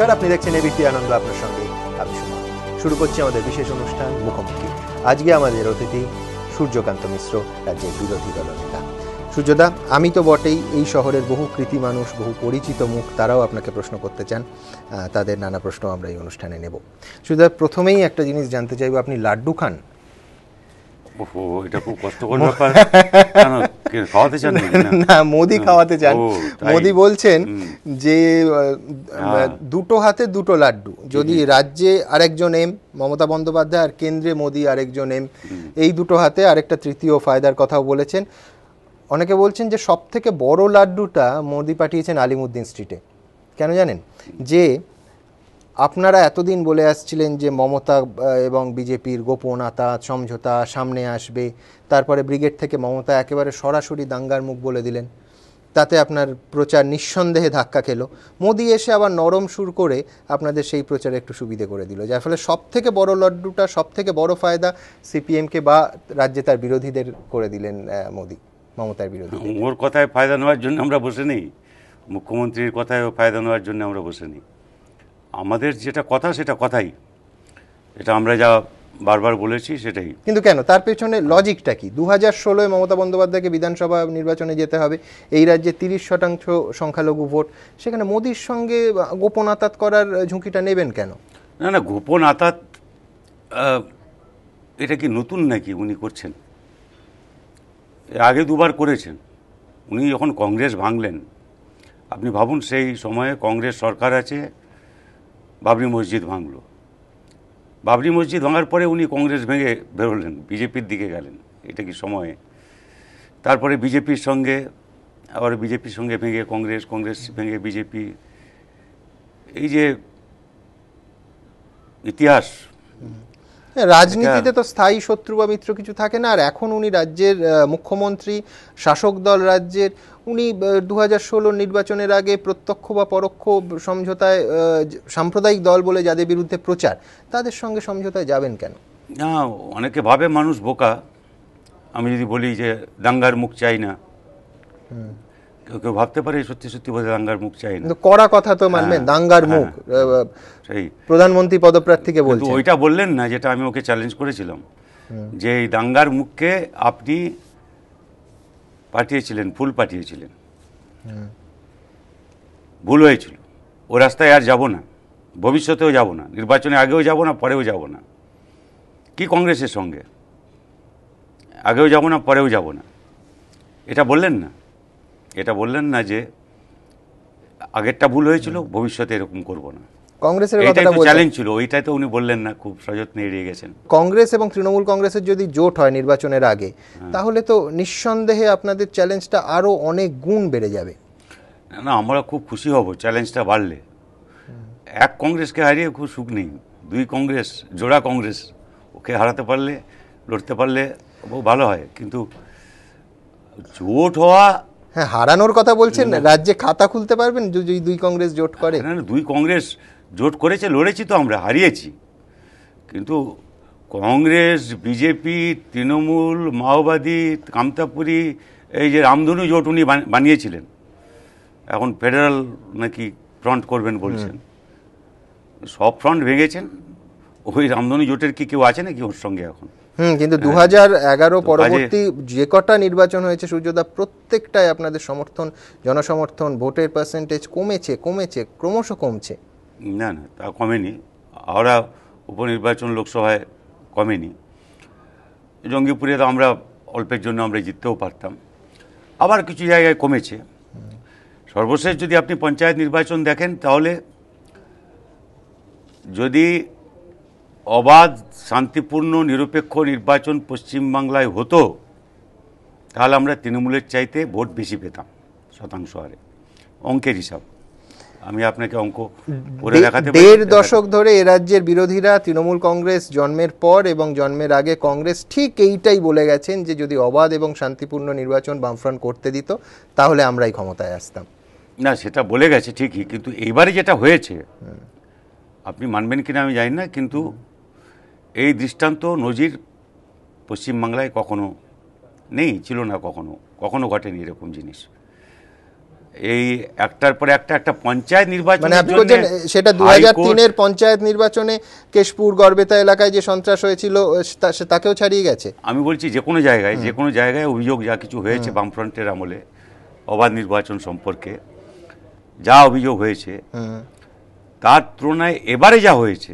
নমস্কার, আপনি দেখছেন এবিপি আনন্দ, আপনার সঙ্গে আমি সুমন। শুরু করছি আমাদের বিশেষ অনুষ্ঠান মুখোমুখি। আজকে আমাদের অতিথি সূর্যকান্ত মিশ্র, রাজ্যের বিরোধী দলনেতা। সূর্যদা, আমি তো বটেই, এই শহরের বহু কৃতি মানুষ, বহু পরিচিত মুখ, তারাও আপনাকে প্রশ্ন করতে চান। তাদের নানা প্রশ্ন আমরা এই অনুষ্ঠানে নেব। সূর্যদা, প্রথমেই একটা জিনিস জানতে চাইব, আপনি লাড্ডু খান? ওহো, এটা খুব কষ্টকর ব্যাপার। খাওয়াতে চান না, মোদি খাওয়াতে চান। মোদি বলছেন যে দুটো হাতে দুটো লাড্ডু, যদি রাজ্যে আরেকজন এম মমতা বন্দ্যোপাধ্যায় আর কেন্দ্রে মোদি আরেকজন এম, এই দুটো হাতে আরেকটা তৃতীয় ফায়দার কথাও বলেছেন। অনেকে বলছেন যে সব থেকে বড় লাড্ডুটা মোদি পাঠিয়েছেন আলিমুদ্দিন স্ট্রিটে। কেন জানেন? যে আপনারা এতদিন বলে আসছিলেন যে মমতা এবং বিজেপির গোপন আঁতাত সমঝোতা সামনে আসবে, তারপরে ব্রিগেড থেকে মমতা একেবারে সরাসরি দাঙ্গার মুখ বলে দিলেন, তাতে আপনার প্রচার নিঃসন্দেহে ধাক্কা খেলো। মোদি এসে আবার নরম সুর করে আপনাদের সেই প্রচারে একটু সুবিধে করে দিল, যার ফলে সব থেকে বড় লাড্ডুটা, সব থেকে বড় ফায়দা সিপিএমকে বা রাজ্যে তার বিরোধীদের করে দিলেন মোদি, মমতার বিরোধী। ওর কথায় ফায়দা নেওয়ার জন্য আমরা বসে নেই, মুখ্যমন্ত্রীর কথায় ফায়দা নেওয়ার জন্য আমরা বসে নেই। আমাদের যেটা কথা সেটা কথাই, এটা আমরা যা বারবার বলেছি সেটাই। কিন্তু কেন, তার পেছনে লজিকটা কি? 2016 মমতা বন্দ্যোপাধ্যায়কে বিধানসভা নির্বাচনে যেতে হবে, এই রাজ্যে 30% সংখ্যালঘু ভোট, সেখানে মোদির সঙ্গে গোপন আঁতাত করার ঝুঁকিটা নেবেন কেন? না না, গোপন আঁতাত এটা কি নতুন নাকি উনি করছেন? আগে দুবার করেছেন। উনি যখন কংগ্রেস ভাঙলেন, আপনি ভাবুন, সেই সময়ে কংগ্রেস সরকার আছে, বাবরি মসজিদ ভাঙল। বাবরি মসজিদ ভাঙার পরে উনি কংগ্রেস ভেঙে বেরোলেন, বিজেপির দিকে গেলেন। এটা কি সময়ে? তারপরে বিজেপির সঙ্গে, আবার বিজেপির সঙ্গে ভেঙে কংগ্রেস, কংগ্রেস ভেঙে বিজেপি, এই যে ইতিহাস। রাজনীতিতে তো স্থায়ী শত্রু বা মিত্র কিছু থাকে না। আর এখন উনি রাজ্যের মুখ্যমন্ত্রী, শাসক দল রাজ্যের, উনি 2016 নির্বাচনের আগে প্রত্যক্ষ বা পরোক্ষ সমঝোতায়, সাম্প্রদায়িক দল বলে যাদের বিরুদ্ধে প্রচার, তাদের সঙ্গে সমঝোতায় যাবেন কেন? না, অনেকে ভাবে মানুষ বোকা। আমি যদি বলি যে দাঙ্গার মুখ চাই না, কেউ কেউ ভাবতে পারে সত্যি সত্যি বোধ দাঙ্গার মুখ চাই না। কড়া কথা তো মানবেন, দাঙ্গার মুখ সেই প্রধানমন্ত্রী পদপ্রার্থীকে বলছেন। ওইটা বললেন না, যেটা আমি ওকে চ্যালেঞ্জ করেছিলাম, যে এই দাঙ্গার মুখকে আপনি পাঠিয়েছিলেন, ফুল পাঠিয়েছিলেন, ভুল হয়েছিল। ও রাস্তায় আর যাব না, ভবিষ্যতেও যাব না, নির্বাচনে আগেও যাব না, পরেও যাব না। কি কংগ্রেসের সঙ্গে আগেও যাব না, পরেও যাব না, এটা বললেন না। এটা বললেন না যে আগেরটা ভুল হয়েছিল, ভবিষ্যতে এরকম করব না। কংগ্রেসের কথাটা চ্যালেঞ্জ ছিল, ওইটাই তো উনি বললেন না, খুব সযত্নে এড়িয়ে গেছেন। কংগ্রেস এবং তৃণমূল কংগ্রেসের যদি জোট হয় নির্বাচনের আগে, তাহলে তো নিঃসন্দেহে আপনাদের চ্যালেঞ্জটা আরো অনেক গুণ বেড়ে যাবে। না, আমরা খুব খুশি হব চ্যালেঞ্জটা বাড়লে। এক কংগ্রেসকে হারিয়ে খুব সুখ নেই, দুই কংগ্রেস, জোড়া কংগ্রেস, ওকে হারাতে পারলে, লড়তে পারলে বহু ভালো হয়। কিন্তু জোট হওয়া, হ্যাঁ, হারানোর কথা বলছেন, রাজ্যে খাতা খুলতে পারবেন যদি দুই কংগ্রেস জোট করে? না, দুই কংগ্রেস জোট করেছে, লড়েছি তো আমরা, হারিয়েছি। কিন্তু কংগ্রেস, বিজেপি, তৃণমূল, মাওবাদী, কামতাপুরি, এই যে রামধনু জোট উনি বানিয়েছিলেন, এখন ফেডারাল নাকি ফ্রন্ট করবেন বলছেন, সব ফ্রন্ট ভেঙেছেন। ওই রামধনু জোটের কি কেউ আছে নাকি ওর সঙ্গে এখন? কিন্তু 2011 পরবর্তী যে কটা নির্বাচন হয়েছে সূর্যদা, প্রত্যেকটাই আপনাদের সমর্থন, জনসমর্থন, ভোটের পার্সেন্টেজ কমেছে, ক্রমশ কমছে। না না, তা কমেনি। আমরা উপনির্বাচন লোকসভায় কমেনি। জঙ্গিপুরে তো আমরা অল্পের জন্য আমরা জিততেও পারতাম, আবার কিছু জায়গায় কমেছে। সর্বশেষ যদি আপনি পঞ্চায়েত নির্বাচন দেখেন, তাহলে যদি অবাধ, শান্তিপূর্ণ, নিরপেক্ষ নির্বাচন পশ্চিমবাংলায় হতো, তাহলে আমরা তৃণমূলের চাইতে ভোট বেশি পেতাম শতাংশ হারে। অঙ্কের হিসাব আমি আপনাকে অঙ্ক করে দেখাতে পারি। 1.5 দশক ধরে এ রাজ্যের বিরোধীরা, তৃণমূল কংগ্রেস জন্মের পর এবং জন্মের আগে কংগ্রেস ঠিক এইটাই বলে গেছেন যে যদি অবাধ এবং শান্তিপূর্ণ নির্বাচন বামফ্রন্ট করতে দিত, তাহলে আমরাই ক্ষমতায় আসতাম। না, সেটা বলে গেছে ঠিকই, কিন্তু এইবারে যেটা হয়েছে, আপনি মানবেন কিনা আমি জানি না, কিন্তু এই দৃষ্টান্ত, নজির পশ্চিমবাংলায় কখনো নেই, ছিল না, কখনো ঘটেনি এরকম জিনিস। এই একটার পর একটা পঞ্চায়েত নির্বাচন, মানে আপনি বলছেন সেটা 2003-এর পঞ্চায়েত নির্বাচনে কেশপুর গড়বেতা এলাকায় যে সন্ত্রাস হয়েছিল তাকেও ছাড়িয়ে গেছে। আমি বলছি যে কোনো জায়গায় অভিযোগ যা কিছু হয়েছে বামফ্রন্টের আমলে অবাধ নির্বাচন সম্পর্কে যা অভিযোগ হয়েছে তার তুলনায় এবারে যা হয়েছে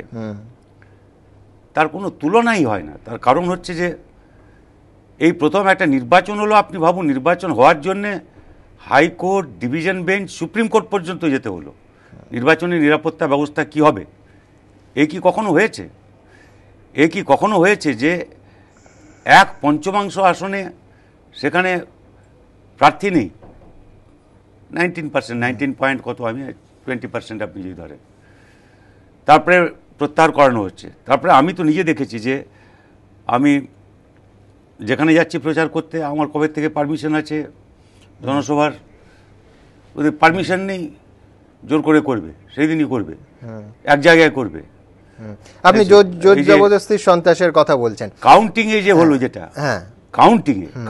তার কোনো তুলনাই হয় না। তার কারণ হচ্ছে যে এই প্রথম একটা নির্বাচন হলো, আপনি ভাবুন নির্বাচন হওয়ার জন্যে high court, division bench, supreme court পর্যন্ত যেতে হলো। নির্বাচনের নিরাপত্তা ব্যবস্থা কি হবে? এ কি কখনো হয়েছে যে এক পঞ্চমাংশ আসনে সেখানে প্রার্থী নেই? 19%, 19 পয়েন্ট কত, আমি 20% আপনি যদি ধরেন, তারপরে প্রত্যাহার করানো হচ্ছে। তারপরে আমি তো নিজে দেখেছি যে আমি যেখানে যাচ্ছি প্রচার করতে, আমার কবে থেকে পারমিশন আছে জনসভার, ওদের পারমিশন নেই, জোর করে করবে, সেই দিনই করবে, এক জায়গায় করবে। আপনি জোর জবরদস্তির সন্ত্রাসের কথা বলছেন। কাউন্টিংয়ে যে হলো, যেটা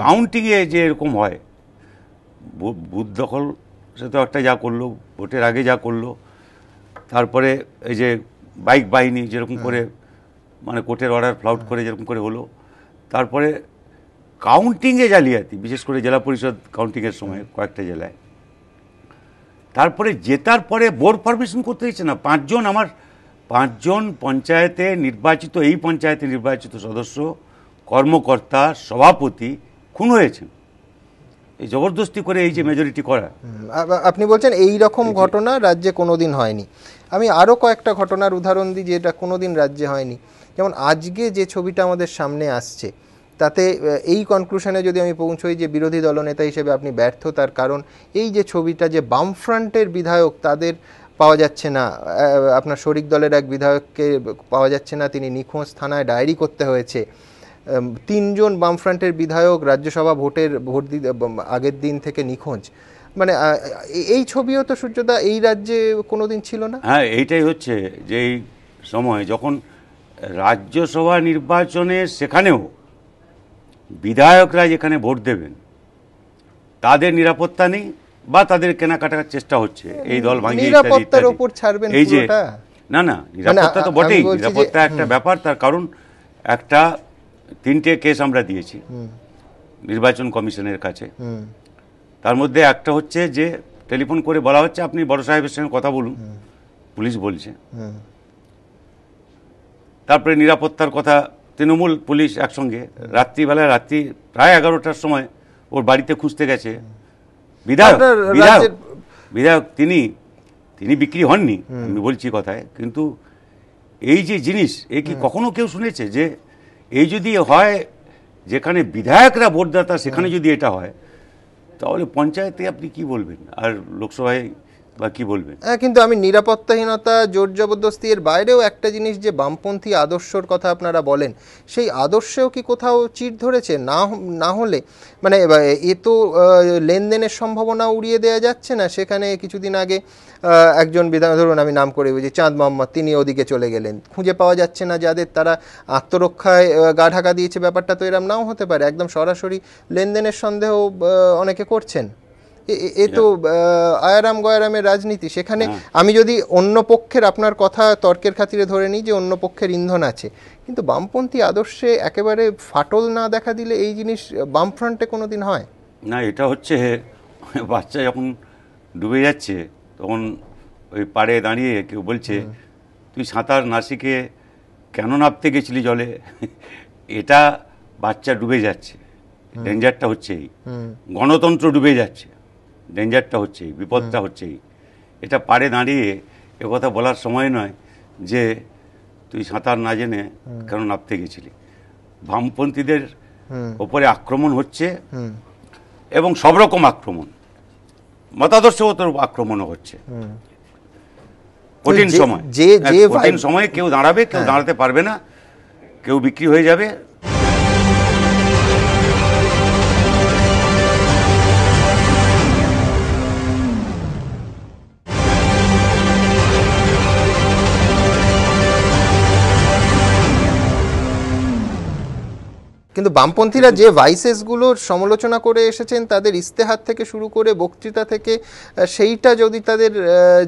কাউন্টিংয়ে যে এরকম হয়, বুথ দখল সে তো একটা যা করলো, ভোটের আগে যা করলো, তারপরে এই যে বাইক বাহিনী যেরকম করে মানে কোর্টের অর্ডার ফ্লাউট করে যেরকম করে হলো, তারপরে কাউন্টিংয়ে জালিয়াতি, বিশেষ করে জেলা পরিষদ কাউন্টিংয়ের সময় কয়েকটা জেলায়, তারপরে জেতার পরে বোর্ড পারমিশন করতে দিচ্ছে না। পাঁচজন পঞ্চায়েতে নির্বাচিত, এই পঞ্চায়েতে নির্বাচিত সদস্য, কর্মকর্তা, সভাপতি খুন হয়েছেন এই জবরদস্তি করে, এই যে মেজরিটি করা। আপনি বলছেন এই রকম ঘটনা রাজ্যে কোনোদিন হয়নি। আমি আরও কয়েকটা ঘটনার উদাহরণ দিই যেটা কোনোদিন রাজ্যে হয়নি। যেমন আজকে যে ছবিটা আমাদের সামনে আসছে, তাতে এই কনক্লুশনে যদি আমি পৌঁছই যে বিরোধী দলনেতা হিসেবে আপনি ব্যর্থ, তার কারণ এই যে ছবিটা, যে বামফ্রন্টের বিধায়ক তাদের পাওয়া যাচ্ছে না, আপনার শরিক দলের এক বিধায়ককে পাওয়া যাচ্ছে না, তিনি নিখোঁজ, থানায় ডায়েরি করতে হয়েছে। 3 জন বামফ্রন্টের বিধায়ক রাজ্যসভা ভোট আগের দিন থেকে নিখোঁজ। মানে এই ছবিও তো সূর্যদা এই রাজ্যে কোনোদিন ছিল না। হ্যাঁ, এইটাই হচ্ছে যে এই সময় যখন রাজ্যসভা নির্বাচনে সেখানেও বিধায়করা যেখানে ভোট দেবেন তাদের নিরাপত্তা নেই, বা তাদের কেনাকাটার চেষ্টা হচ্ছে এই দল ভাঙিয়ে, নিরাপত্তার উপর ছাড়বেন পুরোটা? না, নিরাপত্তা তো বটেই, নিরাপত্তা একটা ব্যাপার। তার কারণ একটা 3টে কেস আমরা দিয়েছি নির্বাচন কমিশনের কাছে। তার মধ্যে একটা হচ্ছে যে টেলিফোন করে বলা হচ্ছে আপনি বড় সাহেবের সঙ্গে কথা বলুন, পুলিশ বলছে। তারপরে নিরাপত্তার কথা, তৃণমূল পুলিশ একসঙ্গে রাত্রি প্রায় 11টার সময় ওর বাড়িতে খুঁজতে গেছে। বিধায়ক তিনি বিক্রি হননি, আমি বলছি কথায়। কিন্তু এই যে জিনিস, এই কি কখনো কেউ শুনেছে যে এই যদি হয়, যেখানে বিধায়করা ভোটদাতা সেখানে যদি এটা হয়, তাহলে পঞ্চায়েতে আপনি কি বলবেন, আর লোকসভায় বা কি বলবেন? কিন্তু আমি নিরাপত্তাহীনতা, জোর জবরদস্তি এর বাইরেও একটা জিনিস, যে বামপন্থী আদর্শর কথা আপনারা বলেন, সেই আদর্শেও কি কোথাও চিড় ধরেছে? না হলে মানে এ তো লেনদেনের সম্ভাবনা উড়িয়ে দেওয়া যাচ্ছে না। সেখানে কিছুদিন আগে একজন বিধায়ক, ধরুন আমি নাম করে বলছি, চাঁদ মোহাম্মদ, তিনি ওদিকে চলে গেলেন, খুঁজে পাওয়া যাচ্ছে না যাদের, তারা আত্মরক্ষায় গা ঢাকা দিয়েছে। ব্যাপারটা তো এরম নাও হতে পারে, একদম সরাসরি লেনদেনের সন্দেহ অনেকে করছেন। এ তো আয়ারাম গয়ারামের রাজনীতি। সেখানে আমি যদি অন্য পক্ষের, আপনার কথা তর্কের খাতিরে ধরে নিই যে অন্য পক্ষের ইন্ধন আছে, কিন্তু বামপন্থী আদর্শে একেবারে ফাটল না দেখা দিলে এই জিনিস বামফ্রন্টে কোনোদিন হয় না। এটা হচ্ছে বাচ্চা যখন ডুবে যাচ্ছে তখন ওই পাড়ে দাঁড়িয়ে কেউ বলছে তুই সাঁতার না শিখে কেন নামতে গেছিলি জলে। এটা বাচ্চা ডুবে যাচ্ছে, ডেঞ্জারটা হচ্ছেই। গণতন্ত্র ডুবে যাচ্ছে, ডেঞ্জারটা হচ্ছেই, বিপদটা হচ্ছেই। এটা পাড়ে দাঁড়িয়ে একথা বলার সময় নয় যে তুই সাঁতার না জেনে কেন নামতে গেছিলি। বামপন্থীদের ওপরে আক্রমণ হচ্ছে, এবং সব রকম আক্রমণ, মতাদর্শগত আক্রমণও হচ্ছে। কঠিন সময়ে কেউ দাঁড়াবে, কেউ দাঁড়াতে পারবে না, কেউ বিক্রি হয়ে যাবে। কিন্তু কিন্তু বামপন্থীরা যে ভাইসেসগুলোর সমালোচনা করে এসেছেন, তাদের ইস্তেহার থেকে শুরু করে বক্তৃতা থেকে, সেইটা যদি তাদের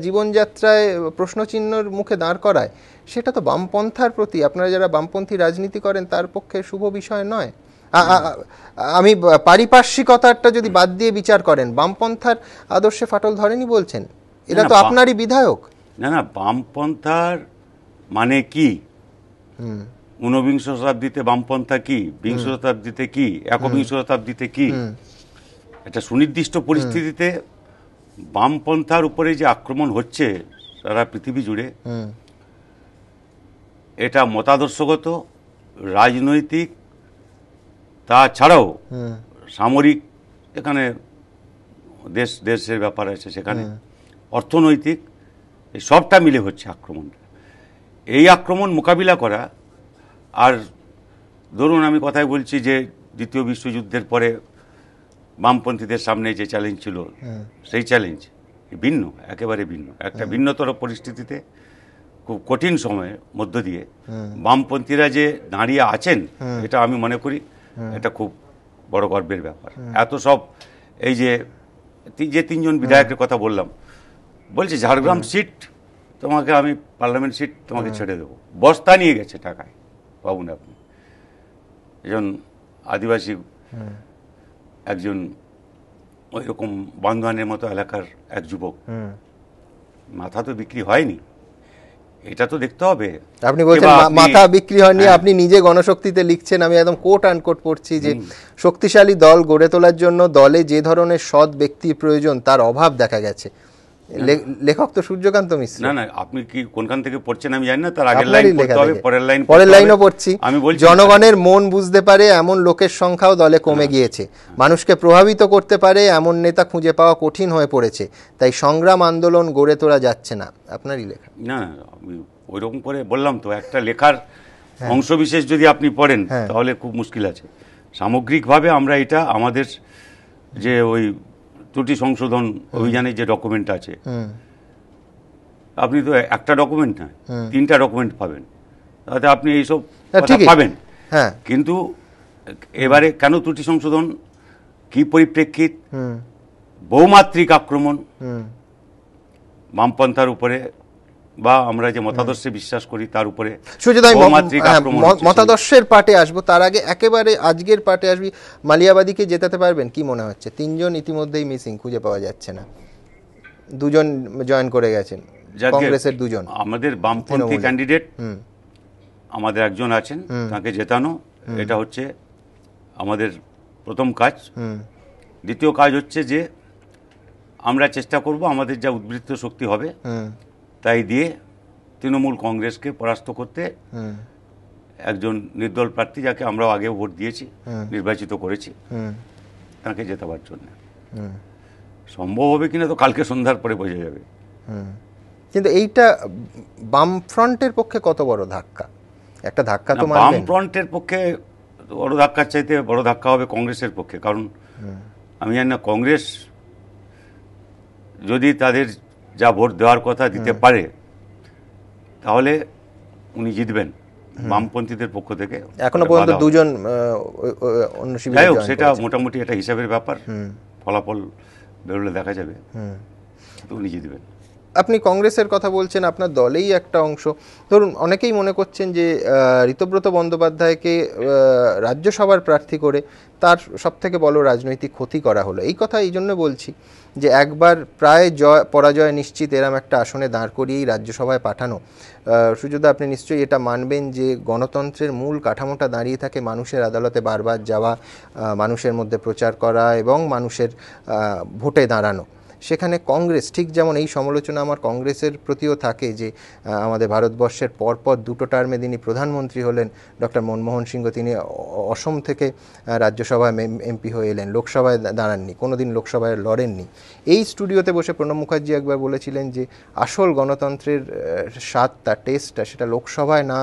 জীবনযাত্রায় প্রশ্নচিহ্নর মুখে দাঁড় করায়, সেটা তো বামপন্থার প্রতি, আপনারা যারা বামপন্থী রাজনীতি করেন তার পক্ষে শুভ বিষয় নয়। আমি পারিপার্শ্বিকতাটা যদি বাদ দিয়ে বিচার করেন, বামপন্থার আদর্শে ফাটল ধরেনি বলছেন, এরা তো আপনারই বিধায়ক। না না, বামপন্থার মানে কি? ঊনবিংশ শতাব্দীতে বামপন্থা কি, বিংশ শতাব্দীতে কি, একবিংশ শতাব্দীতে কি? একটা সুনির্দিষ্ট পরিস্থিতিতে বামপন্থার উপরে যে আক্রমণ হচ্ছে সারা পৃথিবী জুড়ে, এটা মতাদর্শগত, রাজনৈতিক, তাছাড়াও সামরিক, এখানে দেশের ব্যাপার আছে, সেখানে অর্থনৈতিক, সবটা মিলে হচ্ছে আক্রমণটা। এই আক্রমণ মোকাবিলা করা, আর ধরুন আমি কথাই বলছি যে দ্বিতীয় বিশ্বযুদ্ধের পরে বামপন্থীদের সামনে যে চ্যালেঞ্জ ছিল, সেই চ্যালেঞ্জ ভিন্ন, একেবারে ভিন্ন, একটা ভিন্নতর পরিস্থিতিতে, খুব কঠিন সময়ের মধ্য দিয়ে বামপন্থীরা যে দাঁড়িয়ে আছেন, এটা আমি মনে করি এটা খুব বড় গর্বের ব্যাপার। এত সব এই যে তিনজন বিধায়কের কথা বললাম, বলছে ঝাড়গ্রাম সিট তোমাকে, আমি পার্লামেন্ট সিট তোমাকে ছেড়ে দেবো, বস্তা নিয়ে গেছে টাকায়। ভাবুন আপনি, একজন আদিবাসী, একজন ওই রকম বান্দোয়ানের মতো এলাকার এক যুবক, মাথা তো বিক্রি হয়নি, এটা তো দেখতে হবে। আপনি বলছেন মাথা বিক্রি হয়নি, আপনি নিজে গণশক্তিতে লিখছেন, আমি একদম কোট আনকোট পড়ছি, যে শক্তিশালী দল গড়ে তোলার জন্য দলে যে ধরনের সৎ ব্যক্তির প্রয়োজন তার অভাব দেখা গেছে। লেখক তো সূর্যকান্ত মিশ্র। না না, আপনি কি কোনখান থেকে পড়ছেন আমি জানি না, তার আগের লাইন পড়তে হবে, পরের লাইনও পড়ছি। আমি বলছি জনগণের মন বুঝতে পারে এমন লোকের সংখ্যাও দলে কমে গিয়েছে, মানুষকে প্রভাবিত করতে পারে এমন নেতা খুঁজে পাওয়া কঠিন হয়ে পড়েছে, তাই সংগ্রাম আন্দোলন গড়ে তোলা যাচ্ছে না। আপনারই লেখা। না, আমি ওইরকম করে বললাম তো, একটা লেখার অংশবিশেষ যদি আপনি পড়েন তাহলে খুব মুশকিল আছে। সামগ্রিকভাবে আমরা এটা আমাদের যে ওই ত্রুটি সংশোধন অভিযানের যে ডকুমেন্ট আছে, আপনি তো একটা ডকুমেন্ট না, 3টা ডকুমেন্ট পাবেন, তাতে আপনি এইসব পাবেন। কিন্তু এবারে কেন ত্রুটি সংশোধন, কি পরিপ্রেক্ষিত, বহুমাত্রিক আক্রমণ বামপন্থার উপরে, বা আমরা যে মতাদর্শে বিশ্বাস করি তার উপরে মতাদর্শের পাটে আসবো, তার আগে একেবারে আজকের পাটে আসবি। মালিয়াবাদীকে জেতাতে পারবেন কি মনে হচ্ছে? 3জন ইতিমধ্যেই মিসিং, খুঁজে পাওয়া যাচ্ছে না, 2জন জয়েন করে গেছেন, কংগ্রেসের 2জন। আমাদের বামপন্থী ক্যান্ডিডেট আমাদের একজন আছেন, তাকে জেতানো, এটা হচ্ছে আমাদের প্রথম কাজ। দ্বিতীয় কাজ হচ্ছে যে আমরা চেষ্টা করব আমাদের যা উদ্বৃত্ত শক্তি হবে তাই দিয়ে তৃণমূল কংগ্রেসকে পরাস্ত করতে একজন নির্দল প্রার্থী, যাকে আমরাও আগে ভোট দিয়েছি, নির্বাচিত করেছি, তাকে জেতাবার জন্য। সম্ভব হবে কিনা তো কালকে সন্ধ্যার পরে বোঝা যাবে। কিন্তু এইটা বামফ্রন্টের পক্ষে কত বড় ধাক্কা? একটা ধাক্কা তো বামফ্রন্টের পক্ষে বড় ধাক্কার চাইতে বড় ধাক্কা হবে কংগ্রেসের পক্ষে। কারণ আমি জানি না, কংগ্রেস যদি তাদের যা ভোট দেওয়ার কথা দিতে পারে তাহলে উনি জিতবেন বামপন্থীদের পক্ষ থেকে। এখনো পর্যন্ত 2জন অন্য শিবিরে, যাই হোক সেটা মোটামুটি একটা হিসাবের ব্যাপার, ফলাফল বেরোলে দেখা যাবে, উনি জিতবেন। আপনি কংগ্রেসের কথা বলছেন, আপনার দলেই একটা অংশ। ধরুন অনেকেই মনে করছেন যে ঋতব্রত বন্দ্যোপাধ্যায়কে রাজ্যসভার প্রার্থী করে তার সবথেকে বড় রাজনৈতিক ক্ষতি করা হলো। এই কথা এই জন্য বলছি যে একবার প্রায় পরাজয় নিশ্চিত এরম একটা আসনে দাঁড় করিয়েই রাজ্যসভায় পাঠানো। সুযোধা, আপনি নিশ্চয়ই এটা মানবেন যে গণতন্ত্রের মূল কাঠামোটা দাঁড়িয়ে থাকে মানুষের আদালতে বারবার যাওয়া, মানুষের মধ্যে প্রচার করা এবং মানুষের ভোটে দাঁড়ানো। সেখানে কংগ্রেস, ঠিক যেমন এই সমালোচনা আমার কংগ্রেসের প্রতিও থাকে যে আমাদের ভারতবর্ষের পরপর 2টো টার্মে যিনি প্রধানমন্ত্রী হলেন ডক্টর মনমোহন সিংহ, তিনি অসম থেকে রাজ্যসভায় এমপি হয়ে এলেন, লোকসভায় দাঁড়াননি, কোনোদিন লোকসভায় লড়েননি। এই স্টুডিওতে বসে প্রণব মুখার্জি একবার বলেছিলেন যে আসল গণতন্ত্রের স্বাদটা, টেস্টটা, সেটা লোকসভায় না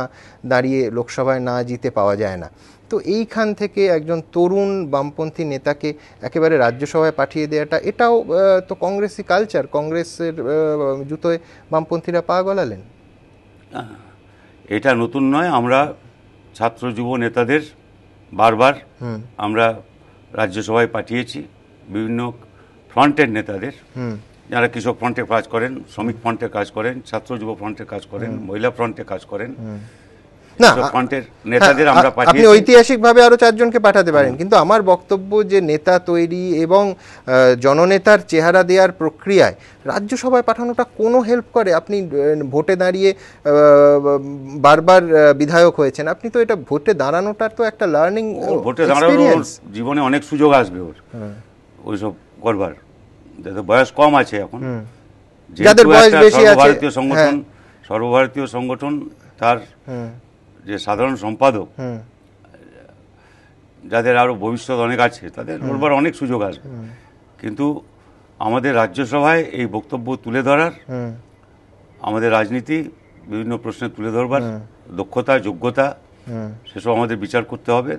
দাঁড়িয়ে, লোকসভায় না জিতে পাওয়া যায় না। তো এইখান থেকে একজন তরুণ বামপন্থী নেতাকে একেবারে রাজ্যসভায় পাঠিয়ে দেওয়াটা, এটাও তো কংগ্রেসি কালচার, কংগ্রেসের জুতোয় বামপন্থীরা পা গলালেন। এটা নতুন নয়, আমরা ছাত্র যুব নেতাদের বারবার আমরা রাজ্যসভায় পাঠিয়েছি বিভিন্ন ফ্রন্টের নেতাদের, যারা কৃষক ফ্রন্টে কাজ করেন, শ্রমিক ফ্রন্টে কাজ করেন, ছাত্র যুব ফ্রন্টে কাজ করেন, মহিলা ফ্রন্টে কাজ করেন, না ফ্রন্টের নেতাদের আমরা আপনি পাঠিয়েছি। ঐতিহাসিকভাবে আরো 4 জনকে পাঠাতে পারেন, কিন্তু আমার বক্তব্য যে নেতা তৈরি এবং জননেতার চেহারা দেওয়ার প্রক্রিয়ায় রাজ্যসভায় পাঠানোটা কোনো হেল্প করে? আপনি ভোটে দাঁড়িয়ে বারবার বিধায়ক হয়েছেন, আপনি তো এটা ভোটে দাঁড়ানোটার তো একটা লার্নিং ভোটে দাঁড়ানোর জীবনে অনেক সুযোগ আসবে ওর ওইসব করবার, যাদের বয়স কম আছে এখন, যাদের বয়স বেশি আছে, সর্বভারতীয় সংগঠন, সর্বভারতীয় সংগঠন তার যে সাধারণ সম্পাদক, যাদের আরো ভবিষ্যৎ অনেক আছে, তাদের করবার অনেক সুযোগ আসবে। কিন্তু আমাদের রাজ্যসভায় এই বক্তব্য তুলে ধরার, আমাদের রাজনীতি বিভিন্ন প্রশ্নে তুলে ধরবার দক্ষতা, যোগ্যতা, সেসব আমাদের বিচার করতে হবে।